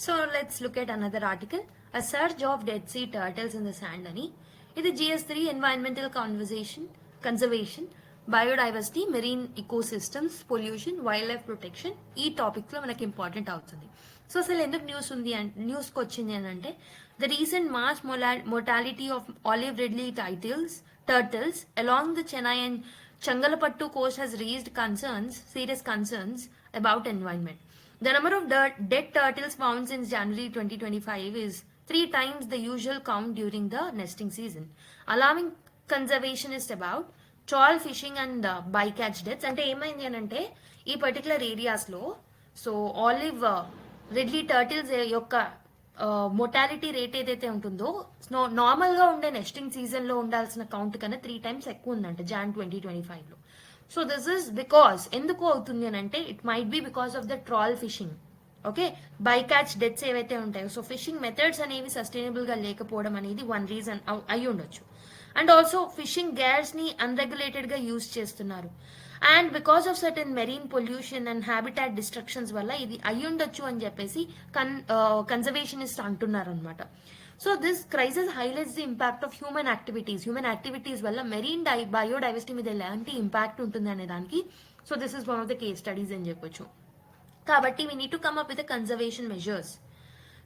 So let's look at another article. A surge of Dead Sea turtles in the sand ani. ఇది GS3 environmental conservation, biodiversity, marine ecosystems, pollution, wildlife protection ఈ topics లో మనకి important అవుతుంది. So అసలు ఎందుకు న్యూస్కి వచ్చింది అని అంటే, the recent mass mortality of olive ridley turtles along the Chennai and Changalpattu coast has raised serious concerns about environment. The number of dead turtles found since January 2025 is 3 times the usual count during the nesting season. Alarming conservationists about trawl fishing and bycatch deaths. అంటే ఏమైంది అని అంటే, ఈ పర్టికులర్ ఏరియాస్లో so olive ridley turtles యొక్క mortality rate ఏదైతే ఉంటుందో నార్మల్గా ఉండే నెస్టింగ్ సీజన్లో ఉండాల్సిన కౌంట్ కన్నా 3 times ఎక్కువ ఉందంట Jan 2025లో. సో దిస్ ఇస్ బికాస్, ఎందుకు అవుతుంది అని అంటే, it might be because of the trawl fishing. Okay, bycatch deaths ఏవైతే ఉంటాయో, సో ఫిషింగ్ మెథడ్స్ అనేవి సస్టైనబుల్ గా లేకపోవడం అనేది వన్ రీజన్ అయి ఉండొచ్చు. అండ్ ఆల్సో ఫిషింగ్ గేర్స్ ని అన్రెగ్యులేటెడ్ గా యూజ్ చేస్తున్నారు. And because of certain marine pollution and habitat destructions వల్ల ఇది అయ్యుండొచ్చు అని చెప్పేసి కన్జర్వేషనిస్ట్ అంటున్నారు అనమాట. So this crisis highlights the impact of human activities వల్ల మెరీన్ బయోడైవర్సిటీ మీద ఎలాంటి ఇంపాక్ట్ ఉంటుంది అనే దానికి so this is one of the case studies అని చెప్పొచ్చు. కాబట్టి we need to come up with conservation measures.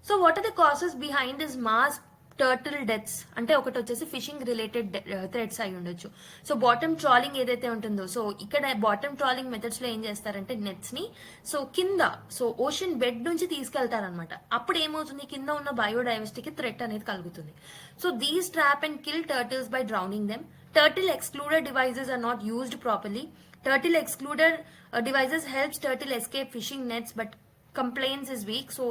So what are the causes behind this mass turtle deaths అంటే, ఒకటి వచ్చేసి ఫిషింగ్ రిలేటెడ్ థ్రెడ్స్ అయి ఉండొచ్చు. సో బాటమ్ ట్రాలింగ్ ఏదైతే ఉంటుందో, సో ఇక్కడ బాటమ్ ట్రాలింగ్ మెథడ్స్ లో ఏం చేస్తారంటే, నెట్స్ ని సో కింద సో ఓషన్ బెడ్ నుంచి తీసుకెళ్తారనమాట. అప్పుడు ఏమవుతుంది, కింద ఉన్న బయోడైవర్సిటీకి థ్రెట్ అనేది కలుగుతుంది. So these trap and kill turtles by drowning them. Turtle excluder devices are not used properly. Turtle excluder devices helps turtle escape fishing nets, but compliance is weak. So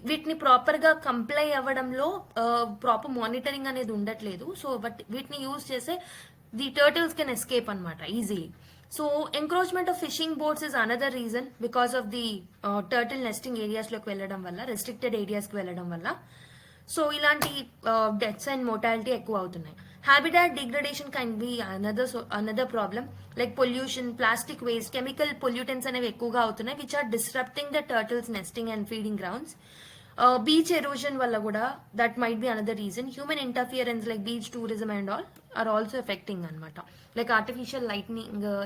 వీటిని proper గా comply అవ్వడంలో proper monitoring అనేది ఉండట్లేదు. So but వీటిని use చేసే the turtles can escape అనమాట easily. So encroachment of fishing boats is another reason because of the turtle nesting areas లోకి వెళ్ళడం వల్ల, రెస్ట్రిక్టెడ్ ఏరియాస్ కి వెళ్ళడం వల్ల సో ఇలాంటి డెత్స్ అండ్ మోర్టాలిటీ ఎక్కువ అవుతున్నాయి. Habitat degradation can be another problem, like pollution, plastic waste, chemical pollutants అనేవి ఎక్కువగా అవుతున్నాయి, which are disrupting the turtles nesting and feeding grounds. Beach erosion వల్ల కూడా that might be another reason. Human interference like beach tourism and all are also affecting అన్నమాట. Like artificial lighting,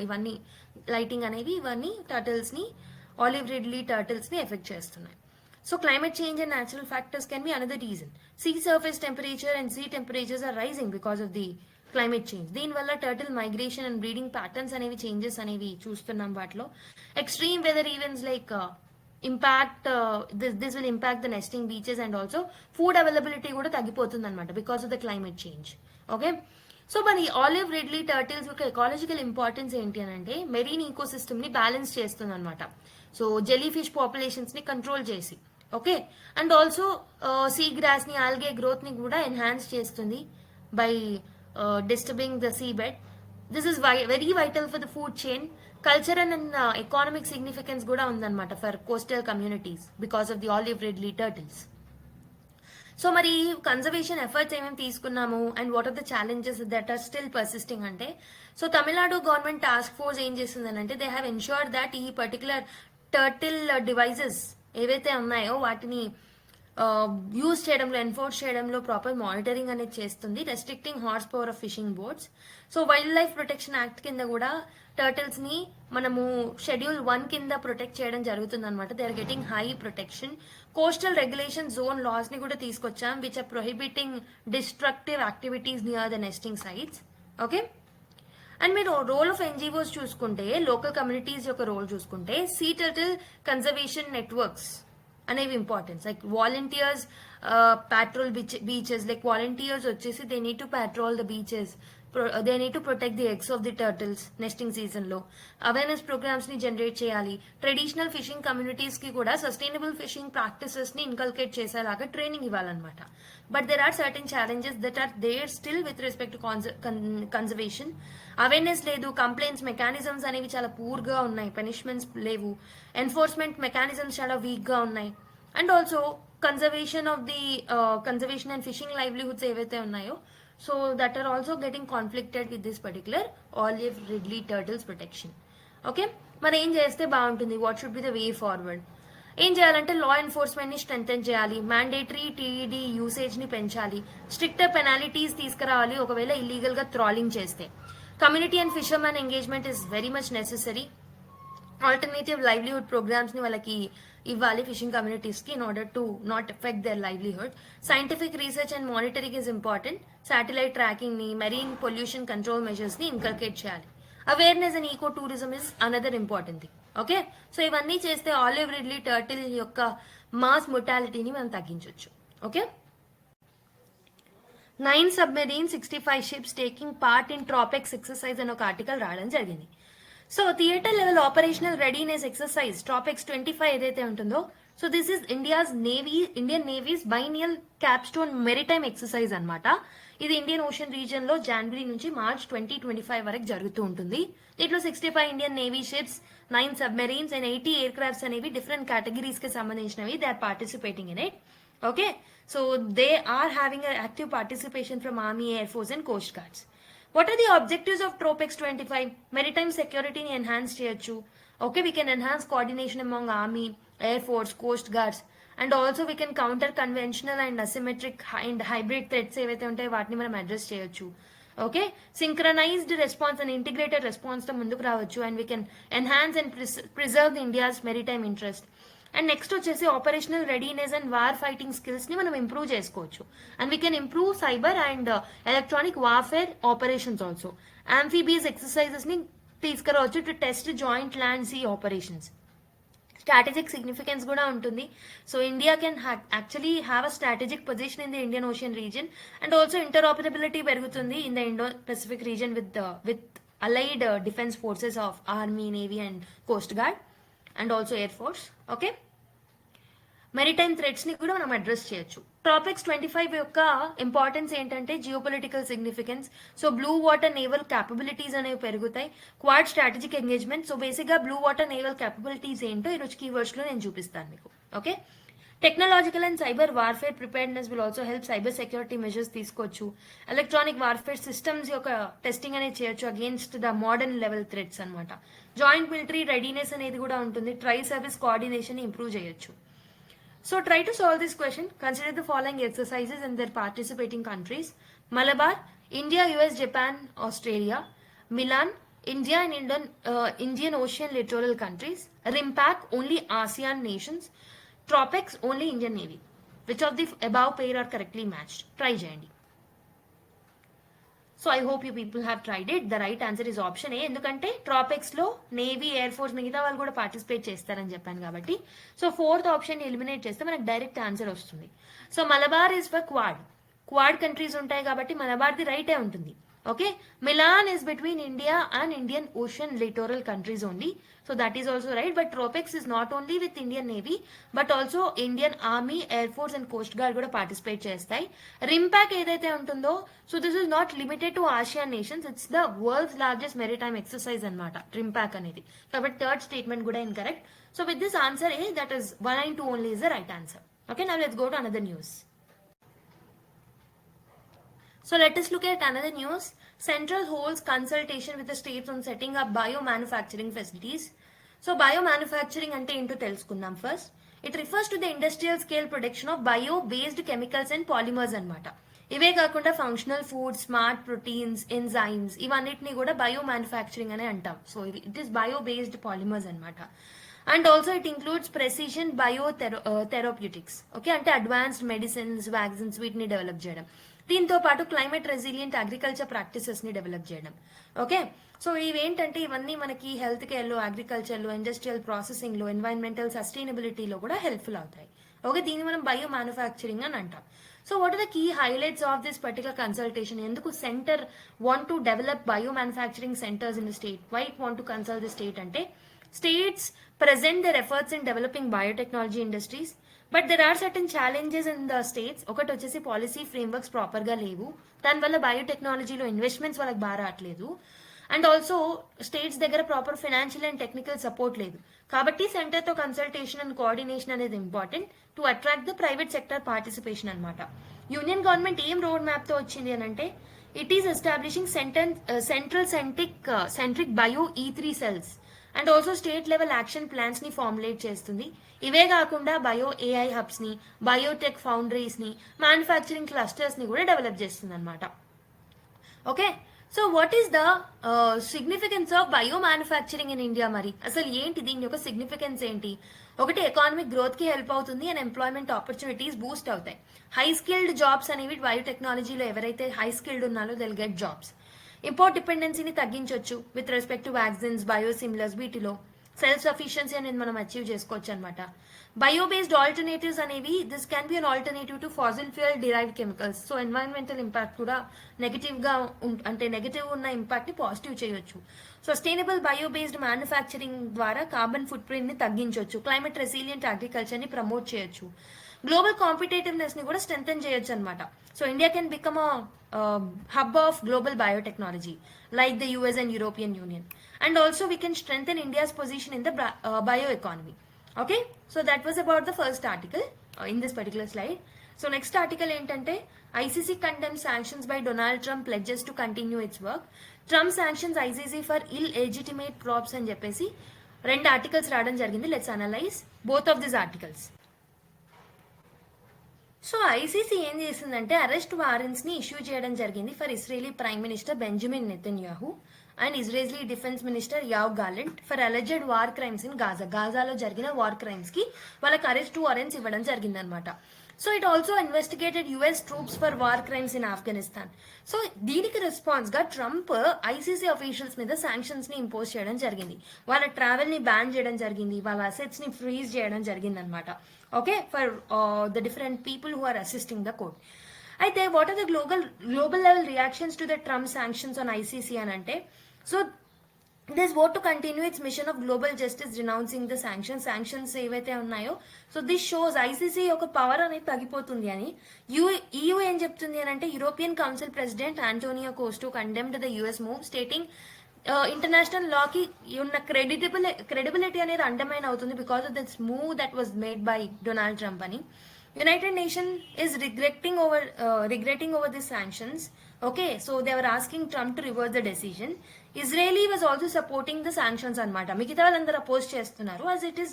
ఇవన్నీ lighting అనేవి ఇవన్నీ turtles ని, olive ridley turtles ని effect చేస్తున్నాయి. So climate change and natural factors can be another reason. Sea surface temperature and sea temperatures are rising because of the climate change. దీని వల్ల turtle migration and breeding patterns అనేవి changes అనేవి చూస్తున్నాం. వాటిలో extreme weather events like impact this will impact the nesting beaches and also food availability కూడా తగ్గిపోతుంది అనమాట because of the climate change. Okay, so మరి ఆలివ్ రిడ్లీ టర్టిల్స్ యొక్క ecological importance ఏంటి అని అంటే, మెరీన్ ఈకోసిస్టమ్ ని బ్యాలెన్స్ చేస్తుంది అనమాట. సో జెలీ ఫిష్ పాపులేషన్స్ ని కంట్రోల్ చేసి, okay, and also seagrass ని, ఆల్గే గ్రోత్ ని కూడా ఎన్హాన్స్ చేస్తుంది by disturbing the seabed. This is very vital for the food chain. Cultural and economic significance కూడా ఉందన్నమాట for coastal communities because of the olive ridley turtles. So మరి conservation efforts ఏమేమి తీసుకున్నాము and what are the challenges that are still persisting అంటే, so Tamil Nadu government task force ఏం చేసిందని అంటే, they have ensured that ఈ పర్టికులర్ టర్టిల్ డివైజెస్ ఏవైతే ఉన్నాయో వాటిని యూజ్ చేయడంలో, ఎన్ఫోర్స్ చేయడంలో ప్రాపర్ మానిటరింగ్ అనేది చేస్తుంది, restricting horse power of fishing boats. So wild life protection act కింద కూడా టర్టిల్స్ ని మనము షెడ్యూల్ 1 కింద ప్రొటెక్ట్ చేయడం జరుగుతుంది అనమాట. They are getting high protection. Coastal regulation zone laws ని కూడా తీసుకొచ్చాం, which are prohibiting destructive activities near the nesting sites. Okay, and మీరు రోల్ ఆఫ్ ఎన్జిఓస్ చూసుకుంటే, లోకల్ కమ్యూనిటీస్ యొక్క రోల్ చూసుకుంటే, సీ టర్టిల్ కన్జర్వేషన్ నెట్వర్క్స్ అనేవి importance. Like volunteers patrol beaches, like volunteers వచ్చేసి they need to patrol the beaches, they need to protect the eggs of the turtles nesting season లో. Awareness programmes ని generate చేయాలి. Traditional fishing communities కి కూడా sustainable fishing practices ని inculcate చేసేలాగా training ఇవ్వాలన్నమాట. But there are certain challenges that are there still with respect to conservation. Awareness లేదు, complaints mechanisms అనేవి చాలా పూర్ గా ఉన్నాయి, పనిష్మెంట్స్ లేవు, ఎన్ఫోర్స్మెంట్ మెకానిజమ్స్ చాలా వీక్ గా ఉన్నాయి, and also conservation of the conservation and fishing livelihoods ఏవైతే ఉన్నాయో, so that are also getting conflicted with this particular olive ridley turtles protection. Okay, మరి ఏం చేస్తే బాగుంటుంది? What should be the way forward? ఏం చేయాలంటే లా ఎన్ఫోర్స్మెంట్ ని strengthen చేయాలి, మ్యాండేటరీ టీఈడి యూసేజ్ ని పెంచాలి, స్ట్రిక్టర్ పెనాలిటీస్ తీసుకురావాలి ఒకవేళ ఇల్లీగల్ గా థ్రాలింగ్ చేస్తే. Community and fishermen engagement is very much necessary. Alternative livelihood programmes ని వాళ్ళకి ఇవ్వాలి ఫిషింగ్ కమ్యూనిటీస్ కి in order to not affect their livelihood. Scientific research and monitoring is important. Satellite tracking ని, marine pollution control measures ని inculcate చేయాలి. Awareness and ecotourism is another important thing. Okay, so ఇవన్నీ చేస్తే olive ridley turtle యొక్క mass మొటాలిటీని మనం తగ్గించవచ్చు. Okay, 9 submarines, 65 ships taking part in TROPEX exercise అని ఒక ఆర్టికల్ రావడం జరిగింది. So theatre level operational readiness exercise TROPEX 25 ఏదైతే ఉంటుందో, so this is Indian Navy's biennial capstone maritime exercise అన్నమాట. ఇది ఇండియన్ ఓషన్ రీజియన్ లో జనవరి నుంచి మార్చ్ 2025 వరకు జరుగుతూ ఉంటుంది. దీంట్లో 65 Indian navy ships, 9 submarines and 80 aircrafts అనేవి డిఫరెంట్ కేటగిరీస్ కి సంబంధించినవి. They are participating in it. Okay, so they are having active participation from army, air force and coast guards. What are the objectives of TROPEX 25? Maritime security ni enhance cheyochu. Okay, we can enhance coordination among army, air force, coast guards, and also we can counter conventional and asymmetric and hybrid threats evaithe untayo vaatni manam address cheyochu. Okay, synchronized response and integrated response to munduku raavachu, and we can enhance and preserve India's maritime interest. And next వచ్చేసి operational readiness and war fighting skills ని మనం improve చేసుకోవచ్చు. And we can improve cyber and electronic warfare operations also. Amphibious exercises ని తీసుకురావచ్చు to test joint land sea operations. Strategic significance కూడా ఉంటుంది. So India can actually have a strategic position in the Indian Ocean region, and also interoperability పెరుగుతుంది in the Indo Pacific region with allied defence forces of army, navy and coast gourd and also air force. Okay, maritime threats ని కూడా మనం address చేయొచ్చు. TROPEX 25 యొక్క importance ఏంటంటే geopolitical significance. So blue water naval capabilities అనేవి పెరుగుతాయి. Quad strategic engagement. So basic గా blue water naval capabilities ఏంటో ఈరోజు కీవర్డ్స్ లో నేను చూపిస్తాను మీకు. Okay, technological and cyber warfare preparedness will also help cyber security measures తీసుకోవచ్చు. ఎలక్ట్రానిక్ వార్ఫేర్ సిస్టమ్స్ యొక్క టెస్టింగ్ అనేది చేయొచ్చు against the modern level threats అనమాట. జాయింట్ మిలిటరీ రెడీనెస్ అనేది కూడా ఉంటుంది. ట్రై సర్వీస్ కోఆర్డినేషన్ ఇంప్రూవ్ చేయొచ్చు. So try to solve this question. Consider the following exercises and their participating countries. Malabar, India, US, Japan, Australia. Milan, India and Indian Ocean littoral countries. RIMPAC, only ASEAN nations. TROPEX, only Indian Navy. Which of the above pair are correctly matched? Try చేయండి. So I hope you people have tried it. The right answer is option A, ఎందుకంటే ట్రాపెక్స్ లో navy, air force మిగతా వాళ్ళు కూడా participate చేస్తారని చెప్పాను కాబట్టి. So 4th option eliminate చేస్తే మనకు డైరెక్ట్ ఆన్సర్ వస్తుంది. So Malabar is for quad countries ఉంటాయి కాబట్టి మలబార్ ది రైటే ఉంటుంది. Okay, Milan is between India and Indian ocean littoral countries only. So that is also right. But TROPEX is not only with Indian navy but also Indian army, air force and coast guard కూడా participate చేస్తాయి. RIMPAC ఏదైతే ఉంటుందో, so this is not limited to ASEAN nations, it's the world's largest maritime exercise అనమాట రింపాక్ అనేది. కాబట్టి third statement కూడా incorrect. So with this answer A, that is 1 and 2 only is the right answer. Okay, now let's go to another news. So let us look at another news. Central holds consultation with the states on setting up biomanufacturing facilities. So biomanufacturing ante ఏంటో తెలుసుకుందాం first. It refers to the industrial scale production of bio-based chemicals and polymers అన్నమాట. ఇవే కాకుండా functional food, smart proteins, enzymes ఇవన్నిటిని కూడా bio manufacturing అనే అంటాం. So it is bio based polymers అనమాట. And also it includes precision bio therapeutics. Okay, అంటే advanced medicines, vaccines వీటిని డెవలప్ చేయడం. దీంతో పాటు క్లైమేట్ రెసిలియంట్ అగ్రికల్చర్ ప్రాక్టీసెస్ ని డెవలప్ చేయడం. ఓకే, సో ఇవేంటంటే ఇవన్నీ మనకి హెల్త్ కేర్లో, అగ్రికల్చర్లో, ఇండస్ట్రియల్ ప్రాసెసింగ్లో, ఎన్వైరన్మెంటల్ సస్టైనబిలిటీలో కూడా హెల్ప్ఫుల్ అవుతాయి. ఓకే, దీన్ని మనం బయో మ్యానుఫ్యాక్చరింగ్ అని అంటాం. So what are the key highlights of this particular consultation? ఎందుకు centre want to develop biomanufacturing centers in the state? Why it want to consult the state అంటే states present their efforts in developing biotechnology industries, but there are certain challenges in the states. ఒకటి వచ్చేసి policy frameworks proper గా లేవు, దానివల్ల బయోటెక్నాలజీలో investments వాళ్ళకి బాగా రావట్లేదు. And also states దగ్గర proper financial and technical support లేదు. కాబట్టి సెంటర్ తో కన్సల్టేషన్ అండ్ కోఆర్డినేషన్ అనేది important to attract the private sector participation అనమాట. యూనియన్ గవర్నమెంట్ ఏం రోడ్ మ్యాప్ తో వచ్చింది అని అంటే it is establishing central centric bio E3 cells and also state level action plans ని ఫార్ములేట్ చేస్తుంది. ఇవే కాకుండా బయో AI హబ్స్ ని, బయోటెక్ ఫౌండరీస్ ని, మ్యానుఫ్యాక్చరింగ్ క్లస్టర్స్ ని కూడా డెవలప్ చేస్తుంది అనమాట. Okay, so what is the significance of bio manufacturing in India? మరి అసలు ఏంటి దీని యొక్క సిగ్నిఫికెన్స్ ఏంటి? ఒకటి, ఎకానమిక్ గ్రోత్ కి హెల్ప్ అవుతుంది అండ్ ఎంప్లాయ్మెంట్ ఆపర్చునిటీస్ బూస్ట్ అవుతాయి. హై స్కిల్డ్ జాబ్స్ అనేవి బయోటెక్నాలజీలో ఎవరైతే హై స్కిల్డ్ ఉన్నారో దిల్ గెట్ జాబ్స్. ఇంపోర్ట్ డిపెండెన్సీని తగ్గించవచ్చు with respect to vaccines, biosimilars, వీటిలో సెల్ఫ్ సఫిషియన్సీ అనేది మనం అచీవ్ చేసుకోవచ్చు అనమాట. బయో బేస్డ్ ఆల్టర్నేటివ్స్ అనేవి this can be an alternative to fossil fuel derived chemicals. So environmental impact కూడా నెగటివ్ గా అంటే నెగటివ్ ఉన్న ఇంపాక్ట్ ని పాజిటివ్ చేయొచ్చు. సస్టైనబుల్ బయో బేస్డ్ మ్యానుఫ్యాక్చరింగ్ ద్వారా కార్బన్ ఫుట్ ప్రింట్ ని తగ్గించవచ్చు, క్లైమేట్ రెసిలియంట్ అగ్రికల్చర్ ని ప్రమోట్ చేయొచ్చు, గ్లోబల్ కాంపిటేటివ్నెస్ ని కూడా స్ట్రెంథెన్ చేయొచ్చు అనమాట. So India can become a hub of global biotechnology like the US and European Union, and also we can strengthen India's position in the bioeconomy. Okay, so that was about the first article in this particular slide. So next article entante ICC condemns sanctions by Donald Trump, pledges to continue its work. Trump sanctions ICC for illegitimate props అని చెప్పేసి రెండు articles రావడం జరిగింది. Let's analyse both of this articles. So ICC ఏం చేసిందంటే arrest warrants ని issue చేయడం జరిగింది for Israeli prime minister Benjamin Netanyahu and Israeli defence minister Yoav Gallant for alleged war crimes in Gaza. గాజాలో జరిగిన వార్ క్రైమ్స్ కి వాళ్ళకి arrest warrants ఇవ్వడం జరిగిందనమాట. So it also investigated US troops for war crimes in Afghanistan. So దీనికి response గా Trump ICC officials మీద sanctions ని ఇంపోజ్ చేయడం జరిగింది. వాళ్ళ ట్రావెల్ ని బ్యాన్ చేయడం జరిగింది, వాళ్ళ అసెట్స్ ని ఫ్రీజ్ చేయడం జరిగింది అనమాట. Okay, for the different people who are assisting the court. అయితే what are the global level reactions to the Trump sanctions on ICC అని అంటే, so this vote to continue its mission of global justice renouncing the sanctions ఏవైతే ఉన్నాయో. So this shows ICC యొక్క power అనేది తగ్గిపోతుంది అని. EU ఏం చెప్తుంది అని అంటే, European council president Antonio Costa condemned the US move, stating international లాకి ఉన్న క్రెడిబిలిటీ అనేది అండర్మైన్ అవుతుంది because of this move that was made by Donald Trump అని. United Nations is regretting over these sanctions. Okay, so they were asking Trump to reverse the decision. Israeli was also supporting the sanctions అన్నమాట. మిగతా వాళ్ళందరూ oppose చేస్తున్నారు as it is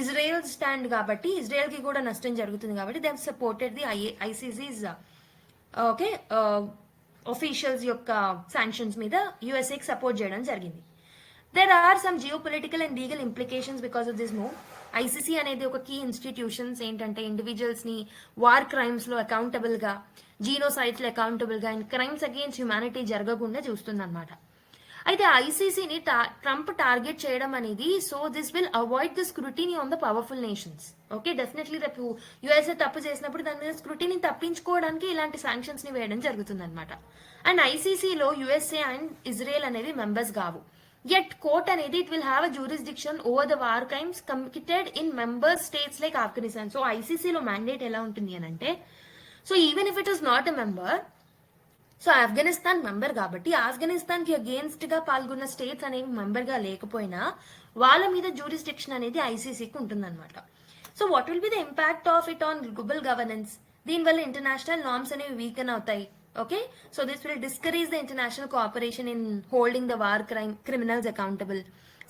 Israel stand కాబట్టి, Israel కి కూడా నష్టం జరుగుతుంది కాబట్టి they have supported the ICC's okay officials యొక్క sanctions మీద USA కి సపోర్ట్ చేయడం జరిగింది. There are some geopolitical and legal implications because of this move. ICC అనేది ఒక కీ ఇన్స్టిట్యూషన్స్ ఏంటంటే ఇండివిజువల్స్ ని వార్ క్రైమ్స్ లో అకౌంటబుల్ గా, జీనోసైడ్స్ లో అకౌంటబుల్ గా అండ్ క్రైమ్స్ అగేన్స్ట్ హ్యుమానిటీ జరగకుండా చూస్తుంది అనమాట. అయితే ఐసీసీని ట్రంప్ టార్గెట్ చేయడం అనేది, so this will avoid the scrutiny on the powerful nations. Okay, definitely రేపు యుఎస్ఏ తప్పు చేసినప్పుడు దాని మీద స్క్రూటినీ తప్పించుకోవడానికి ఇలాంటి శాంక్షన్స్ ని వేయడం జరుగుతుంది అనమాట. అండ్ ఐసీసీలో యుఎస్ఏ అండ్ ఇజ్రాయెల్ అనేవి మెంబర్స్ కావు. Yet court అనేది it will have a jurisdiction over the war crimes committed in member states like Afghanistan. So ICC లో mandate ఎలా ఉంటుంది అని అంటే, so even if it is not a member, so Afghanistan member కాబట్టి ఆఫ్ఘనిస్తాన్ కి against గా పాల్గొన్న స్టేట్స్ అనేవి మెంబర్ గా లేకపోయినా వాళ్ళ మీద జ్యూరిస్డిక్షన్ అనేది ఐసీసీకి ఉంటుందన్నమాట. So what will be the impact of it on global governance? దీనివల్ల ఇంటర్నేషనల్ నార్మ్స్ అనేవి వీకెన్ అవుతాయి. Okay, so this will discourage the international cooperation in holding the war criminals accountable.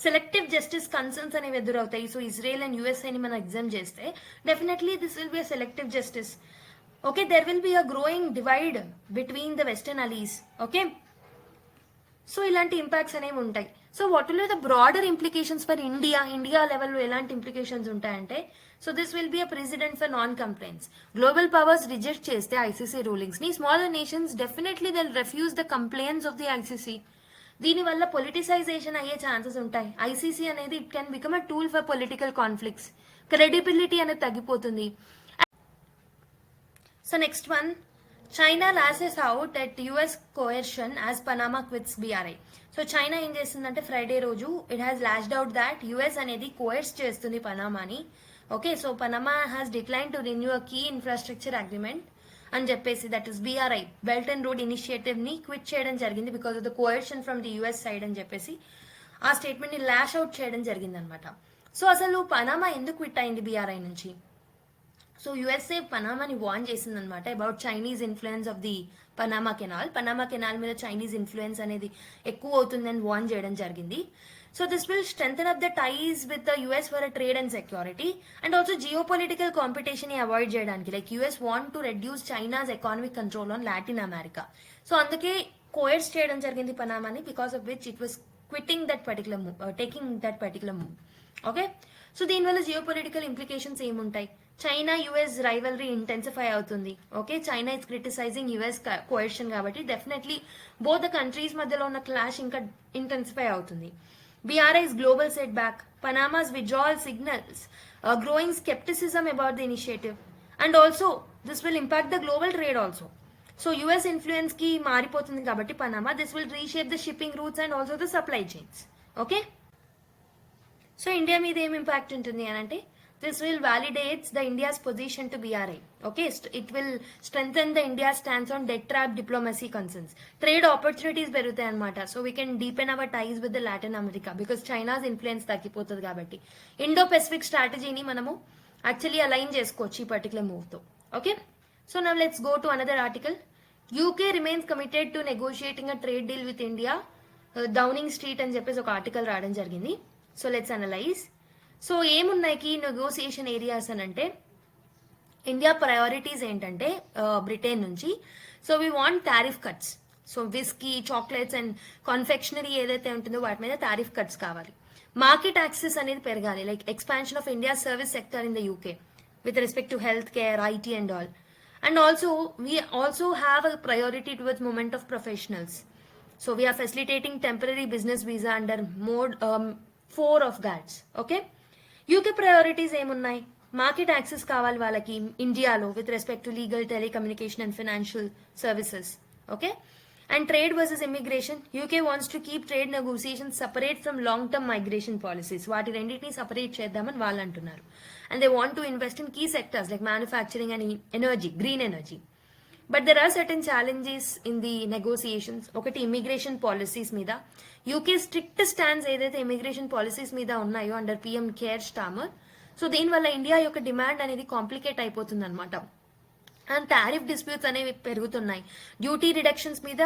Selective justice concerns అనేవి ఎదురవుతాయి. So Israel and యుఎస్ఏని మనం exam చేస్తే definitely this will be a selective justice. Okay, there will be a growing divide between the western allies. Okay, so ఇలాంటి impacts అనేవి ఉంటాయి. So what will the broader implications for India లెవెల్లో ఎలాంటి implications ఉంటాయంటే, so this will be a precedent for non complaints. Global powers reject చేస్తే ICC rulings ని smaller nations definitely they'll refuse the complaints of the ICC. దీనివల్ల politicisation అయ్యే chances ఉంటాయి. ICC అనేది it can become a tool for political conflicts. Credibility అనేది తగ్గిపోతుంది. So next one, China lashes out at US coercion as Panama quits BRI. So China ఏం చేస్తుందంటే Friday రోజు it has lashed out that US అనేది coerce చేస్తుంది పనామాని. Okay, so Panama has decline to renew a key infrastructure agreement అని చెప్పేసి, that is BRI belt and road initiative ని quit చేయడం జరిగింది because of the coercion from the US side అని చెప్పేసి ఆ స్టేట్మెంట్ ని లాష్ అవుట్ చేయడం జరిగింది అనమాట. సో అసలు పనామా ఎందుకు క్విట్ అయింది BRI నుంచి? సో యుఎస్ఏ పనామాని వార్న్ చేసింది అనమాట about Chinese influence of the Panama canal మీద చైనీస్ ఇన్ఫ్లుయెన్స్ అనేది ఎక్కువ అవుతుందని వార్న్ చేయడం జరిగింది. So this will strengthen up the ties with the US for trade and security and also Jio political competition ని avoid చేయడానికి. Like US want to reduce China's economic control on Latin America. So అందుకే coerce చేయడం జరిగింది పనామాని, because of which it was quitting that particular move, taking that particular move. Okay, so దీనివల్ల geopolitical implications ఏముంటాయి? China US rivalry intensify అవుతుంది. Okay, China is criticising US coercion కాబట్టి definitely both the countries మధ్యలో ఉన్న clash ఇంకా intensify అవుతుంది. BRI's global setback, Panama's withdrawal signals growing skepticism about the initiative, and also this will impact the global trade also. So US influence ki మారిపోతుంది కాబట్టి Panama, this will reshape the shipping routes and also the supply chains. Okay, so India మీద ఏం impact ఉంటుంది అని అంటే, this will validate the India's position to BRI. Okay, it will strengthen the India's stance on debt trap diplomacy concerns. Trade opportunities పెరుగుతాయి అన్నమాట. So we can deepen our ties with the Latin America because China's influence తగ్గిపోతుంది కాబట్టి. Indo Pacific స్ట్రాటజీని మనము actually align చేసుకోవచ్చు ఈ particular move తో. Okay, so now let's go to another article. UK remains committed to negotiating a trade deal with India. Downing street అని చెప్పేసి ఒక article రావడం జరిగింది. So let's analyse. సో ఏమున్నాయి కీ నెగోసియేషన్ ఏరియాస్ అని అంటే, ఇండియా ప్రయారిటీస్ ఏంటంటే బ్రిటన్ నుంచి, so we want tariff cuts. So whisky, chocolates and కాన్ఫెక్షనరీ ఏదైతే ఉంటుందో వాటి మీద టారిఫ్ కట్స్ కావాలి. మార్కెట్ యాక్సెస్ అనేది పెరగాలి, like expansion of India service sector in the UK with respect to health care, IT and all. And also we also have a priority towards movement of professionals. So we are facilitating temporary business visa under mode 4 of GATS. Okay, UK priorities ఏమున్నాయి? Market access కావాలి వాళ్ళకి ఇండియాలో with respect to legal, telecommunication and financial services. Okay, and trade versus immigration. UK wants to keep trade negotiation separate from long term migration policies. వాటి రెండింటిని separate చేద్దామని వాళ్ళు అంటున్నారు. And they want to invest in key sectors like manufacturing and energy, green energy. But there are certain challenges in the negotiations. ఒకటి immigration policies మీద. UK strict stands ఏదైతే immigration policies మీద ఉన్నాయో under PM Keir Starmer, so దీనివల్ల India యొక్క demand అనేది complicate అయిపోతుంది అనమాట. అండ్ టారిఫ్ డిస్ప్యూట్స్ అనేవి పెరుగుతున్నాయి. డ్యూటీ రిడక్షన్స్ మీద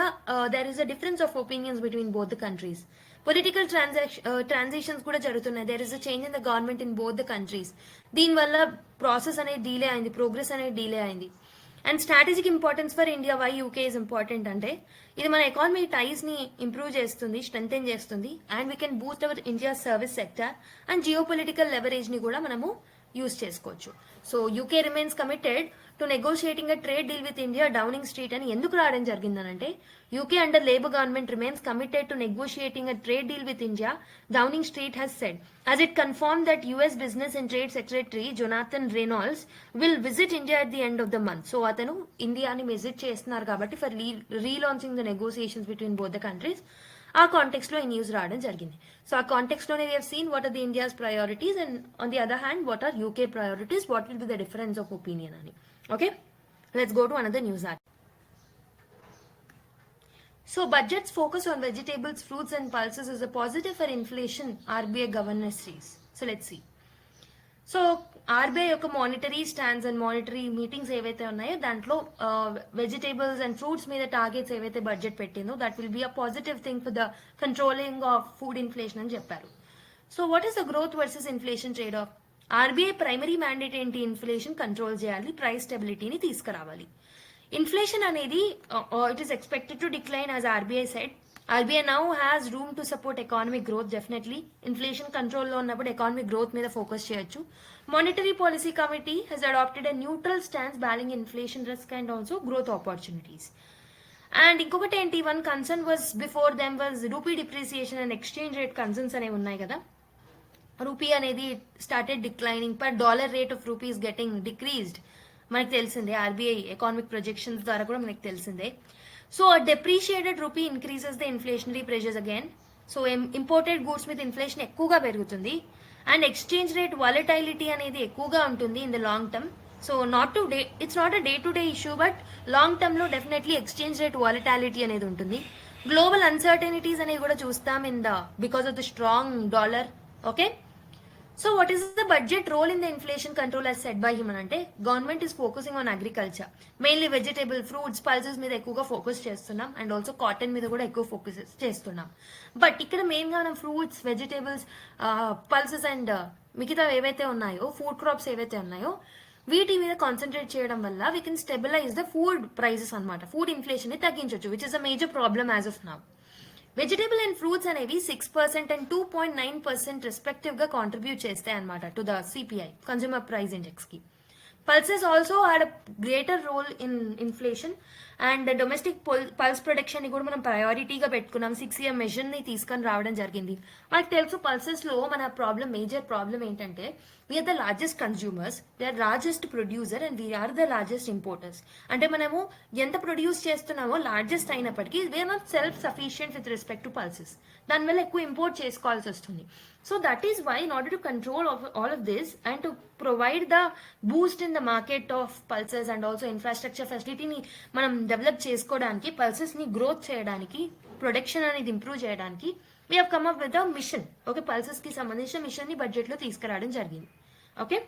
there is a difference of opinions between both the countries. Political transactions కూడా జరుగుతున్నాయి. There is a change in the government in both the countries. దీనివల్ల ప్రాసెస్ అనేది డిలే అయింది, ప్రోగ్రెస్ అనేది delay అయింది. And strategic importance for India. Why UK is important అంటే, ఇది మన ఎకానమీ టైస్ ని ఇంప్రూవ్ చేస్తుంది, స్ట్రెంథెన్ చేస్తుంది. And we can boost our India service sector and geo political leverage ని కూడా మనము యూజ్ చేసుకోవచ్చు. So UK remains committed to negotiating a trade deal with India. Downing street అని ఎందుకు రావడం జరిగిందనంటే, UK under labour government remains committed to negotiating a trade deal with India, Downing street has said, as it confirmed that US Business and Trade Secretary Jonathan Reynolds will visit India at the end of the month. So atanu ఇండియాని visit చేస్తున్నారు కాబట్టి for relaunching the negotiations between both the countries. ఆ context లో ఈ news రావడం జరిగింది. So ఆ context లోనే we have seen what are the India's priorities and on the other hand what are UK priorities, what will be the difference of opinion అని. Okay, let's go to another news article. So budget's focus on vegetables, fruits and pulses is a positive for inflation, RBI governor says. So let's see. So RBI యొక్క monetary stands and monetary meetings ఏవైతే ఉన్నాయో దాంట్లో vegetables and fruits మీద targets ఏవైతే budget పెట్టిందో that will be a positive thing for the controlling of food inflation అని చెప్పారు. So what is the growth versus inflation trade off? RBI primary mandate ఏంటి? Inflation control చేయాలి, price స్టెబిలిటీని తీసుకురావాలి. Inflation అనేది it is expected to decline as RBI said. RBI now has room to support economic growth. Definitely inflation కంట్రోల్లో ఉన్నప్పుడు economic growth మీద focus చేయొచ్చు. Monetary policy committee has adopted a neutral stance balancing inflation risk and also growth opportunities. And ఇంకొకటి ఏంటి, one concern was before them was rupee depreciation and exchange rate concerns అనేవి ఉన్నాయి కదా. Rupee అనేది started declining, per dollar rate of rupees getting decreased. మనకు తెలిసిందే, RBI economic projections ద్వారా కూడా మనకు తెలిసిందే. So a depreciated rupee increases the inflationary pressures again. So imported goods మీద ఇన్ఫ్లేషన్ ఎక్కువగా పెరుగుతుంది అండ్ ఎక్స్చేంజ్ రేట్ వాలటైలిటీ అనేది ఎక్కువగా ఉంటుంది in the long term. So it's not a day to day issue, but long term లో definitely exchange rate volatility అనేది ఉంటుంది. Global uncertainties అనేవి కూడా చూస్తాం because of the strong dollar. Okay, so what is the budget role in the inflation control as said by him అంటే government is focusing on agriculture, mainly vegetable, fruits, pulses మీద ఎక్కువగా focus చేస్తున్నాం and also cotton మీద కూడా ఎక్కువ focus చేస్తున్నాం. But ఇక్కడ main గా మనం ఫ్రూట్స్, వెజిటేబుల్స్, పల్సెస్ అండ్ మిగతా ఏవైతే ఉన్నాయో, ఫుడ్ క్రాప్స్ ఏవైతే ఉన్నాయో వీటి మీద కాన్సన్ట్రేట్ చేయడం వల్ల we can stabilise the food prices అనమాట. ఫుడ్ ఇన్ఫ్లేషన్ ని తగ్గించవచ్చు, which is a major problem as of now. Vegetable and fruits అనేవి 6% అండ్ 2.9% రెస్పెక్టివ్ గా కాంట్రిబ్యూట్ చేస్తాయి అనమాట to the CPI, consumer price index కి. Pulses also had a greater role in inflation and domestic pulse production ని కూడా మనం ప్రయారిటీగా పెట్టుకున్నాం. 6-year measure ని తీసుకొని రావడం జరిగింది. మనకు తెలుసు పల్సెస్ లో మన మేజర్ ప్రాబ్లం ఏంటంటే we are the largest consumers, we are largest producer and we are the largest importers. అంటే మనము ఎంత ప్రొడ్యూస్ చేస్తున్నామో లార్జెస్ట్ అయినప్పటికీ we are not self sufficient with respect to pulses. దానివల్ల ఎక్కువ ఇంపోర్ట్ చేసుకోవాల్సి వస్తుంది. So that is why in order to control all of this and to provide the boost in the market of pulses and also infrastructure facility ni manam develop chesukodaniki, pulses ni growth cheyadaniki, production anedi improve cheyadaniki we have come up with a mission. Okay, pulses ki sambandhinchina mission ni budget lo తీసుకురావడం జరిగింది. Okay,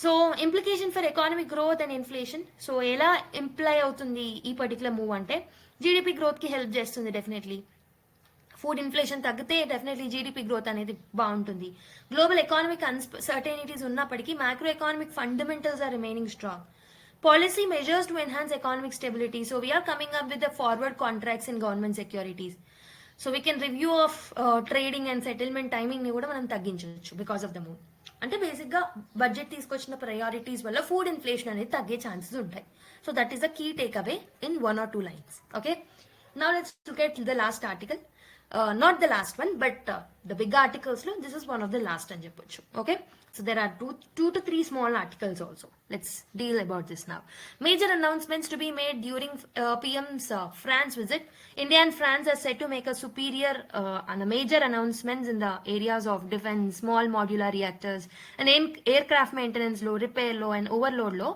so implication for economic growth and inflation. So ela imply అవుతుంది ఈ particular move అంటే GDP growth కి help చేస్తుంది definitely. Food inflation తగ్గితే definitely GDP growth అనేది బాగుంటుంది. గ్లోబల్ ఎకానమిక్ అన్సర్టనిటీస్ ఉన్నప్పటికీ macro economic fundamentals are remaining strong. Policy measures to enhance economic stability. So we are coming up with the forward contracts in government securities. So we can review of trading and settlement timing ని కూడా మనం తగ్గించవచ్చు because of the move. అంటే basic గా budget తీసుకొచ్చిన priorities వల్ల food inflation అనేది తగ్గే ఛాన్సెస్ ఉంటాయి. So that is the key take away in 1 or 2 lines. Okay, now let's look at the last article. Not the last one, but the big articles lo this is one of the last అని చెప్పొచ్చు. Okay, so there are two to three small articles also. Let's deal about this now. Major announcements to be made during PM's France visit. India and France are set to make a superior and a major announcements in the areas of defense, small modular reactors and aircraft maintenance lo, repair lo and overload lo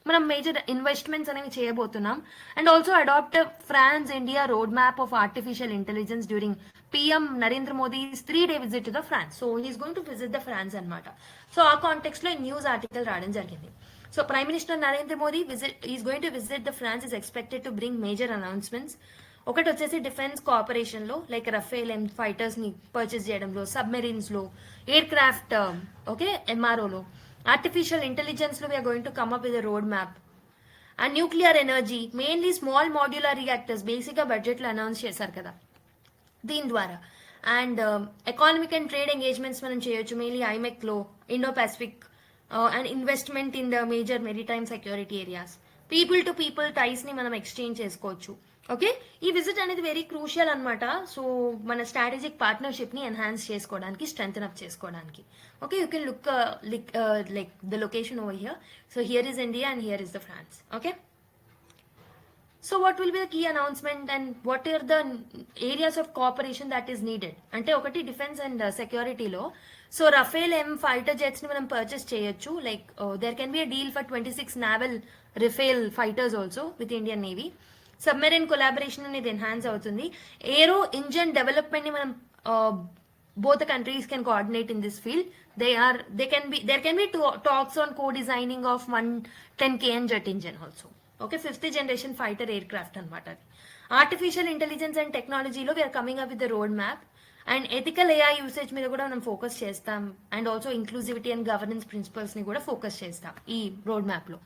మనం major investments అనేవి చేయబోతున్నాం. And also adopt France India road map of artificial intelligence during PM Narendra Modi's 3-day visit to the France. So he's going to visit the France అనమాట. So ఆ context లో news article రావడం జరిగింది. So prime minister Narendra Modi is going to visit the France is expected to bring major announcements. ఒకటి వచ్చేసి defence cooperation లో, like Rafale M fighters ని purchase చేయడంలో, సబ్మెరీన్స్ లో, ఎయిర్ క్రాఫ్ట్, ఓకే, ఎంఆర్ఓలో, ఆర్టిఫిషియల్ ఇంటెలిజెన్స్ లో we are going to come up with a road map. And nuclear energy, mainly small modular reactors basic గా budget లో announce చేశారు కదా దీని ద్వారా. And economic and trade engagements మనం చేయొచ్చు, మెయిన్లీ ఐమెక్ లో, Indo Pacific and investment in the major maritime security areas. People to people ties ని మనం ఎక్స్చేంజ్ చేసుకోవచ్చు. ఓకే, ఈ విజిట్ అనేది వెరీ క్రూషియల్ అనమాట. సో మన స్ట్రాటజిక్ పార్ట్నర్షిప్ ని ఎన్హాన్స్ చేసుకోవడానికి, స్ట్రెంథెన్ అప్ చేసుకోవడానికి. Okay, you can look like the location over here. So here is India and here is the France. Okay, so what will be the key announcement and what are the areas of cooperation that is needed అంటే ఒకటి defence and సెక్యూరిటీలో. So Rafale M fighter jets ని మనం purchase చేయొచ్చు. Like there can be a deal for 26 naval Rafale fighters also with Indian navy. Submarine collaboration అనేది enhance అవుతుంది. ఏరో engine development ని మనం both the countries can coordinate in this field. There can be talks on co-designing of 110 kn jet engine also. Okay, 5th generation fighter aircraft anamata. Artificial intelligence and technology lo we are coming up with the roadmap, and ethical AI usage మీద కూడా మనం focus చేస్తాం, and also inclusivity and governance principles ని కూడా focus చేస్తాం ఈ road map లో.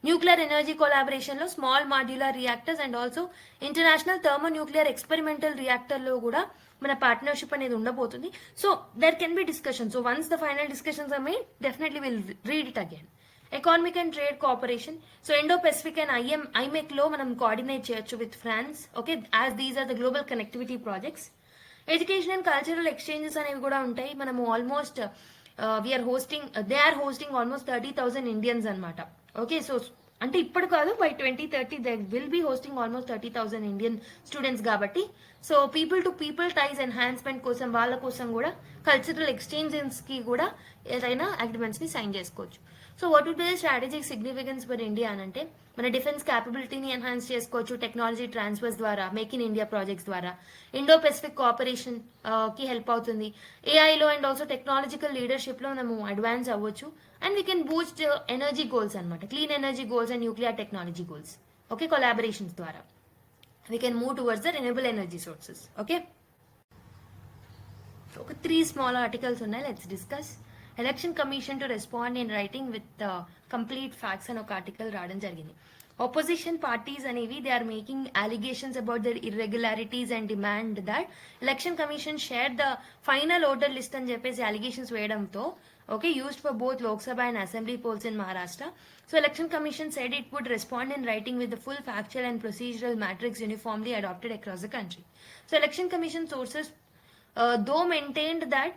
Nuclear energy collaboration లో small modular reactors and also international thermonuclear experimental reactor లో కూడా మన పార్ట్నర్షిప్ అనేది ఉండబోతుంది. So there can be discussion. So once the final discussions are made, definitely will read it again. Economic and trade cooperation. So Indo Pacific and IMEC లో మనం coordinate చేయొచ్చు with France. Okay, as these are the global connectivity projects. Education and cultural exchanges అనేవి కూడా ఉంటాయి. మనము almost they are hosting almost 30,000 Indians అనమాట. Okay, so అంటే ఇప్పుడు కాదు, by 2030 they will be hosting almost 30,000 Indian students కాబట్టి. So people to people ties enhancement కోసం, వాళ్ళ కోసం కూడా కల్చరల్ ఎక్స్చేంజెస్ కి కూడా ఏదైనా అగ్రిమెంట్స్ ని సైన్ చేసుకోవచ్చు. So what would be the strategic significance for India అని అంటే, మన డిఫెన్స్ క్యాపబిలిటీని ఎన్హాన్స్ చేసుకోవచ్చు టెక్నాలజీ ట్రాన్స్ఫర్స్ ద్వారా, మేక్ ఇన్ ఇండియా ప్రాజెక్ట్స్ ద్వారా. ఇండో పెసిఫిక్ కోఆపరేషన్ కి హెల్ప్ అవుతుంది. ఏఐలో అండ్ ఆల్సో టెక్నాలజికల్ లీడర్షిప్ లో మనము అడ్వాన్స్ అవ్వచ్చు. And we can boost energy goals అనమాట, clean energy goals and nuclear technology goals. Okay, collaborations ద్వారా we can move towards the renewable energy sources. Okay, ఒక 3 small articles ఉన్నాయి, let's discuss. Election commission to respond in writing with complete facts అని ఒక article రావడం జరిగింది. opposition parties అనేవి they are making allegations about their irregularities and demand that election commission share the final voter list అని చెప్పేసి allegations వేయడంతో okay used for both Lok Sabha and assembly polls in Maharashtra. So election commission said it would respond in writing with the full factual and procedural matrix uniformly adopted across the country. So election commission sources though maintained that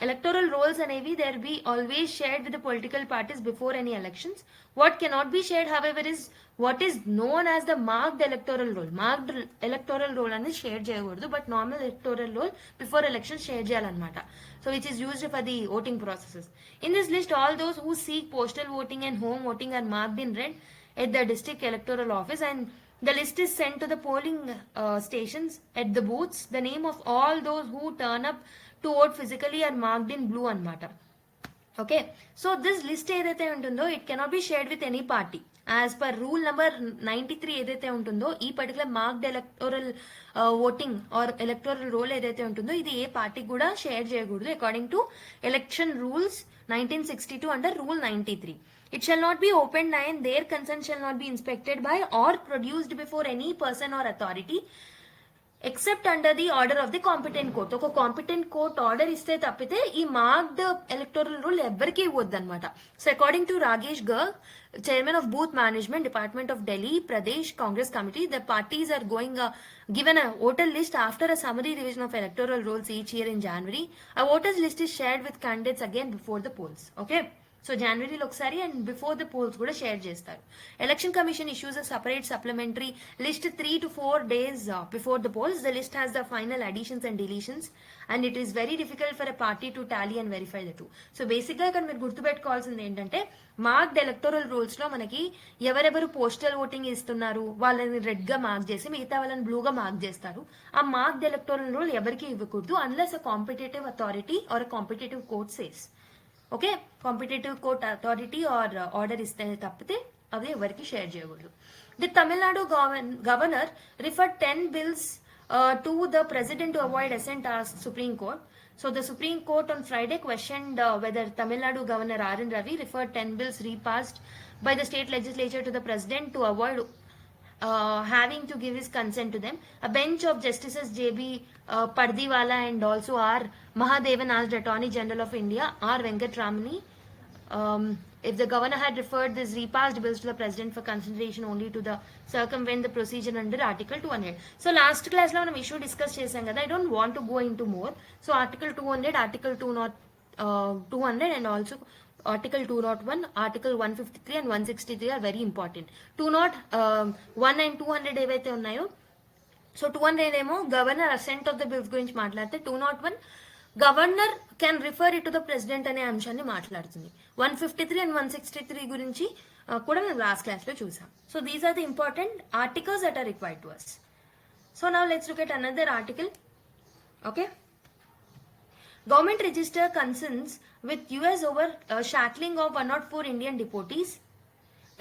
electoral rolls అనేవి there be always shared with the political parties before any elections. What cannot be shared however is what is known as the marked electoral roll. Marked electoral roll అనేది share చేయకూడదు, but normal electoral roll before election share చేయాలన్నమాట. So which is used for the voting processes. In this list all those who seek postal voting and home voting are marked in red at the district electoral office, and the list is sent to the polling stations at the booths. The name of all those who turn up to vote physically are marked in blue anamata. Okay, so this list ఏదైతే ఉంటుందో it cannot be shared with any party. As per rule number 93 ఏదైతే ఉంటుందో ఈ particular marked electoral voting or electoral roll ఏదైతే ఉంటుందో ఇది ఏ party కూడా షేర్ చేయకూడదు according to election rules 1962 under rule 93. It shall not be opened and their consent shall not be inspected by or produced before any person or authority except under the order of the competent court. ఒక competent court order ఇస్తే తప్పితే ఈ marked electoral rule ఎవరికి ఇవ్వద్దు అనమాట. So according to Ragesh Garg, chairman of booth management department of Delhi Pradesh Congress committee, the parties are going given a voter list after a summary revision of electoral rolls each year in January. A voters list is shared with candidates again before the polls. Okay, so జనవరిలో ఒకసారి and before the polls కూడా share చేస్తారు. Election commission issues a separate supplementary list 3 to 4 days before the polls. The list has the final additions and deletions and it is very difficult for a party to tally and verify the two. So బేసిక్గా ఇక్కడ మీరు గుర్తుపెట్టుకోవాల్సింది ఏంటంటే marked electoral rules లో మనకి ఎవరెవరు postal voting ఇస్తున్నారు వాళ్ళని రెడ్ గా మార్క్ చేసి మిగతా వాళ్ళని బ్లూగా మార్క్ చేస్తారు. ఆ మార్క్డ్ ఎలక్టోరల్ రూల్ ఎవరికి ఇవ్వకూడదు unless a competitive authority or a competitive court says. Okay, competitive court authority or order ఇస్తే తప్పితే అవి ఎవరికి షేర్ చేయకూడదు. The Tamil Nadu governor referred 10 bills to the president to avoid assent asked Supreme Court. So the Supreme Court on Friday questioned whether Tamil Nadu Governor R.N. Ravi referred 10 bills repassed by the state legislature to the president to avoid having to give his consent to them. A bench of justices J.B. Pardiwala and also R. Mahadevan asked Attorney General of India R. Venkatramani if the governor had referred these repassed bills to the president for consideration only to the circumvent the procedure under Article 200. So last class lo మనం issue discuss చేసాం కదా. I don't want to go into more. So Article 200, Article 200 and also Article 201, Article 153 and 163 are very important. 201 and 200 ఏవైతే ఉన్నాయో, so 200 ఏమో governor assent of the bills గురించి మాట్లాడితే 201 governor can refer it to the president అనే అంశాన్ని మాట్లాడుతుంది. 153 and 163 గురించి కూడా మేము లాస్ట్ క్లాస్ లో చూసాం. So these are the important articles that are required to us. So now let's look at another article. Okay, Government register concerns with US over shackling of 104 Indian deportees.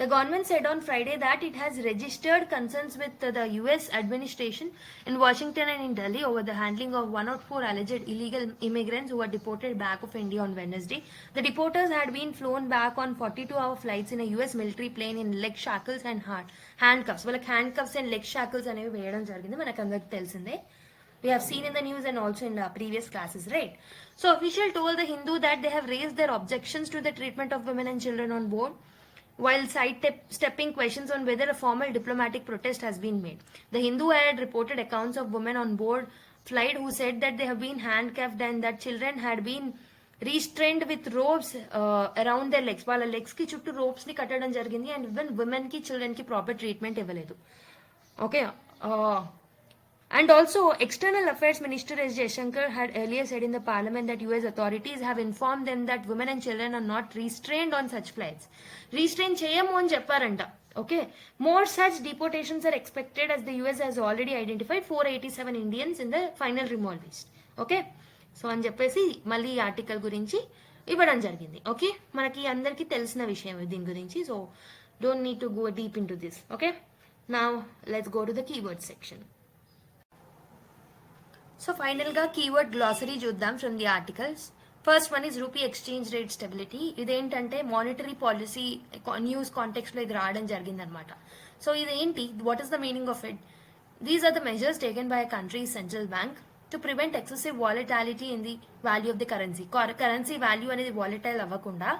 The government said on Friday that it has registered concerns with the US administration in Washington and in Delhi over the handling of 104 alleged illegal immigrants who were deported back of India on Wednesday. The deporters had been flown back on 42-hour flights in a US military plane in leg shackles and handcuffs. Well, handcuffs and leg shackles అనేవి వేయడం జరిగింది, మనకు అందరికి తెలిసిందే. We have seen in the news and also in the previous classes, right? So official told the Hindu that they have raised their objections to the treatment of women and children on board, while sidestepping questions on whether a formal diplomatic protest has been made. The Hindu had reported accounts of women on board flight who said that they have been handcuffed and that children had been restrained with ropes around their legs. వాళ్ళ legs కి చుట్టూ ropes ని కట్టడం జరిగింది, and even women కి children కి proper treatment ఇవ్వలేదు. Okay. And also, External Affairs Minister S. Jaishankar had earlier said in the parliament that US authorities have informed them that women and children are not restrained on such flights. Restrain cheyamu ani chepparanta. Okay. More such deportations are expected as the US has already identified 487 Indians in the final removal list. Okay. So అని చెప్పేసి మళ్ళీ ఈ article గురించి ఇవ్వడం జరిగింది. Okay, మనకి అందరికీ తెలిసిన విషయం దీని గురించి. So don't need to go deep into this. Okay, now let's go to the keyword section. So ఫైనల్గా కీవర్డ్ గ్లాసరీ చూద్దాం from the articles. First one is rupee exchange rate stability. ఇదేంటంటే monetary policy news కాంటెక్స్లో ఇది రావడం జరిగిందనమాట. So ఇదేంటి, what is the meaning of it? These are the measures taken by a country central bank to prevent excessive volatility in the value of the currency. Currency value అనేది volatile అవ్వకుండా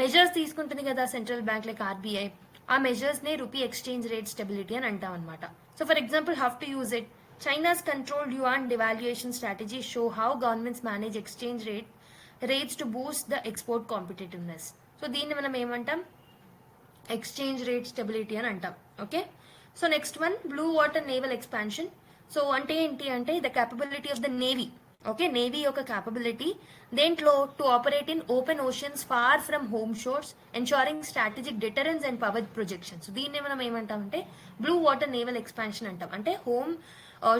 measures తీసుకుంటుంది కదా central bank like RBI. ఆ మెజర్స్నే rupee exchange rate stability అని అంటాం అనమాట. So for example, how to use it? China's controlled yuan devaluation strategies show how governments manage exchange rates to boost the export competitiveness. So దీన్ని మనం ఏమంటాం? Exchange rate stability అని అంటాం. Okay, so next one, blue water naval expansion. So అంటే ఏంటి అంటే the capability of the navy. Okay, navy యొక్క capability దేంట్లో to operate in open oceans far from home shores, ensuring strategic deterrence and power projections. దీన్ని మనం ఏమంటామంటే blue water naval expansion అంటాం. అంటే హోమ్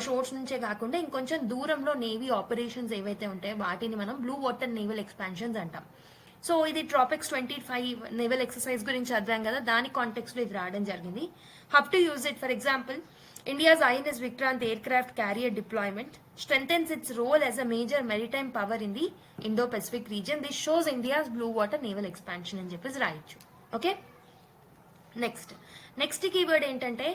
షోర్స్ నుంచే కాకుండా ఇంకొంచెం దూరంలో నేవీ ఆపరేషన్స్ ఏవైతే ఉంటాయో వాటిని మనం బ్లూ వాటర్ నేవల్ ఎక్స్పాన్షన్స్ అంటాం. సో ఇది ట్రాపిక్స్ 25 నేవల్ ఎక్సర్సైజ్ గురించి చదివాం కదా, దాని కాంటెక్స్లో ఇది రావడం జరిగింది. How to use it? For example, India's INS Vikrant aircraft carrier deployment strengthens its role as a major maritime power in the Indo-Pacific region. This shows India's blue water naval expansion అని చెప్పేసి రాయొచ్చు. Okay, next keyword ఏంటంటే,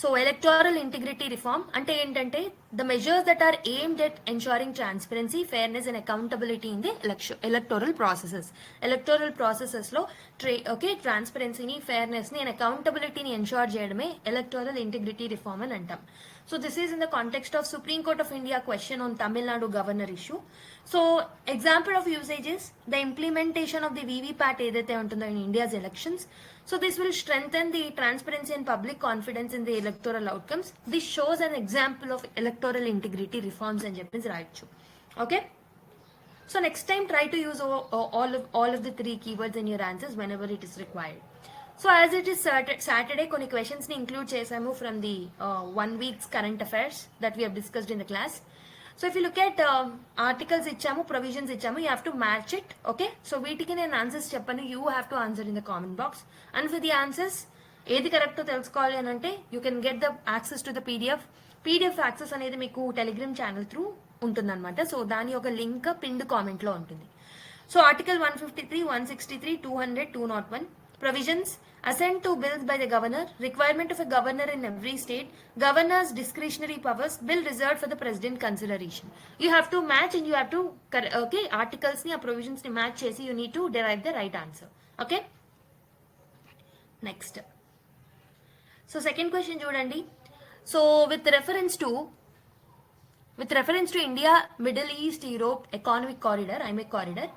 so electoral integrity reform అంటే ఏంటంటే the measures that are aimed at ensuring transparency, fairness and accountability in the electoral processes లో ట్రాన్స్పరెన్సీని, fairness ని and అకౌంటబిలిటీని ఎన్షోర్ చేయడమే ఎలక్టోరల్ ఇంటిగ్రిటీ రిఫార్మ్ అని అంటాం. So this is in the context of Supreme Court of India question on Tamil Nadu governor issue. So example of usage is the implementation of the VVPAT ఏదైతే ఉంటుందో in India's elections. So this will strengthen the transparency and public confidence in the electoral outcomes. This shows an example of electoral integrity reforms అని చెప్పేసి రాయొచ్చు. Okay. So next time try to use all of the 3 keywords in your answers whenever it is required. So as it is Saturday, కొన్ని questions ని include చేసాము from the 1 week's current affairs that we have discussed in the class. So if you look at articles ఇచ్చాము, provisions ఇచ్చాము, you have to match it. Okay, so వీటికి నేను answers చెప్పాను, you have to answer in the comment box. And for the answers ఏది కరెక్టో తెలుసుకోవాలి అని అంటే you can get the access to the PDF access అనేది మీకు టెలిగ్రామ్ ఛానల్ త్రూ ఉంటుందన్నమాట. సో దాని యొక్క లింక్ పిన్డ్ కామెంట్ లో ఉంటుంది. So article 153, 163, 200, 201 provisions, assent to bills by the governor, requirement of a governor in every state, governor's discretionary powers, bill reserved for the president consideration. You have to match and you have to, okay, articles ni, provisions ni match chesi, you need to derive the right answer. Okay, next. So second question chudandi. So with reference to India, Middle East, Europe Economic Corridor, IMEC corridor.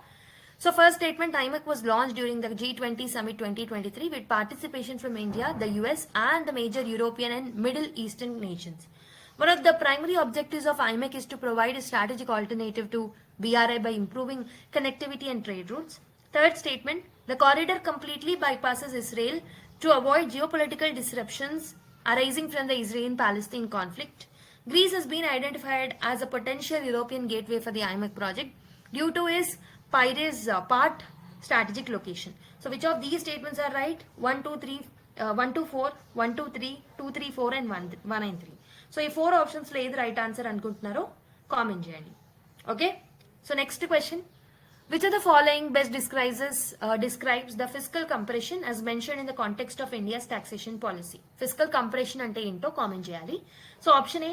So first statement, IMEC was launched during the G20 Summit 2023 with participation from India, the US and the major European and Middle Eastern nations. One of the primary objectives of IMEC is to provide a strategic alternative to BRI by improving connectivity and trade routes. Third statement, the corridor completely bypasses Israel to avoid geopolitical disruptions arising from the Israel-Palestine conflict. Greece has been identified as a potential European gateway for the IMEC project. due to his Piraeus part strategic location. So which of these statements are right? 1, 2, 3, 1, 2, 4, 1, 2, 3, 2, 3, 4 and 1 and 3. So ఈ 4 options లో ఏది right answer అనుకుంటున్నారో comment చేయండి. Okay, so next question. Which of the following best describes the fiscal compression as mentioned in the context of India's taxation policy? Fiscal compression ante ento comment cheyali. So option A,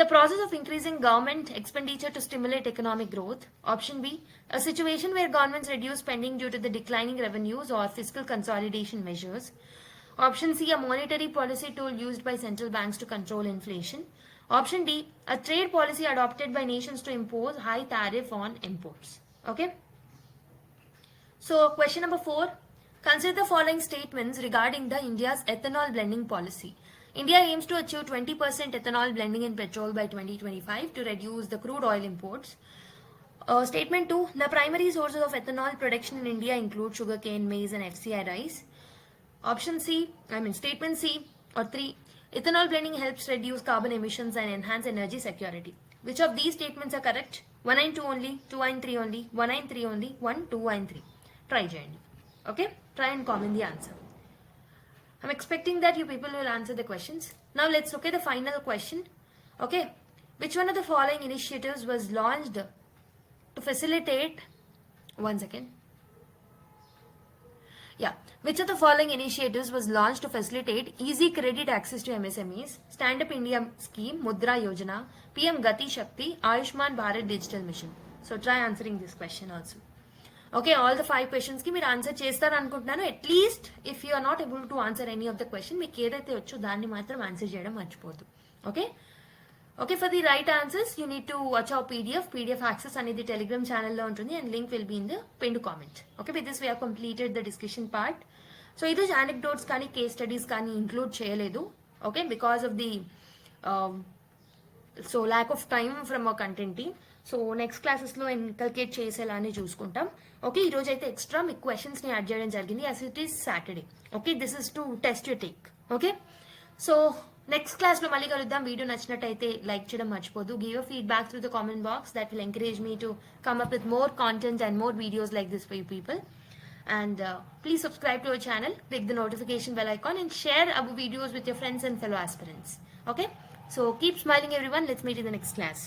the process of increasing government expenditure to stimulate economic growth. Option B, a situation where governments reduce spending due to the declining revenues or fiscal consolidation measures. Option C, a monetary policy tool used by central banks to control inflation. Option D, a trade policy adopted by nations to impose high tariff on imports. Okay. So question number 4. Consider the following statements regarding the India's ethanol blending policy. India aims to achieve 20% ethanol blending in petrol by 2025 to reduce the crude oil imports. Statement 2. The primary sources of ethanol production in India include sugarcane, maize and FCI rice. Option statement C or 3. Ethanol blending helps reduce carbon emissions and enhance energy security. Which of these statements are correct? 1 and 2 only, 2 and 3 only, 1 and 3 only, 1, 2 and 3. Try cheyandi. Okay? Try and comment the answer. I'm expecting that you people will answer the questions. Now let's look at the final question. Okay? Which one of the following initiatives was launched to facilitate... One second. Yeah. Which of the following initiatives was launched to facilitate easy credit access to MSMEs? Stand Up India Scheme, Mudra Yojana, PM Gati Shakti, Ayushman Bharat Digital Mission. So try answering this question also. Okay, all the 5 questions ki meer answer chestaru anukuntunnanu. At least if you are not able to answer any of the question, meeku edaithe vacho danni matram answer cheyadam marchipodu. Okay? Okay, for the right answers, you need to watch our PDF access అనేది Telegram channel లో ఉంటుంది and link will be in the pinned comment. Okay, with this we have completed the discussion part. So ఈరోజు anecdotes కానీ case studies కానీ include చేయలేదు. Okay, because of the lack of time from our content team. So నెక్స్ట్ క్లాసెస్లో inculcate చేసేలానే చూసుకుంటాం. Okay, ఈరోజు అయితే ఎక్స్ట్రా మీకు క్వశ్చన్స్ని యాడ్ చేయడం జరిగింది as it is Saturday. Okay, this is to test you take. Okay, so next క్లాస్లో మళ్ళీ కలుద్దాం. వీడియో నచ్చినట్టయితే లైక్ చేయడం మర్చిపోదు. Give you feedback through the comment box. That will encourage me to come up with more content and more videos like this for you people. And please subscribe to our channel, click the notification bell icon and share our videos with your friends and fellow aspirants. Okay, so keep smiling everyone. Let's meet in the next class.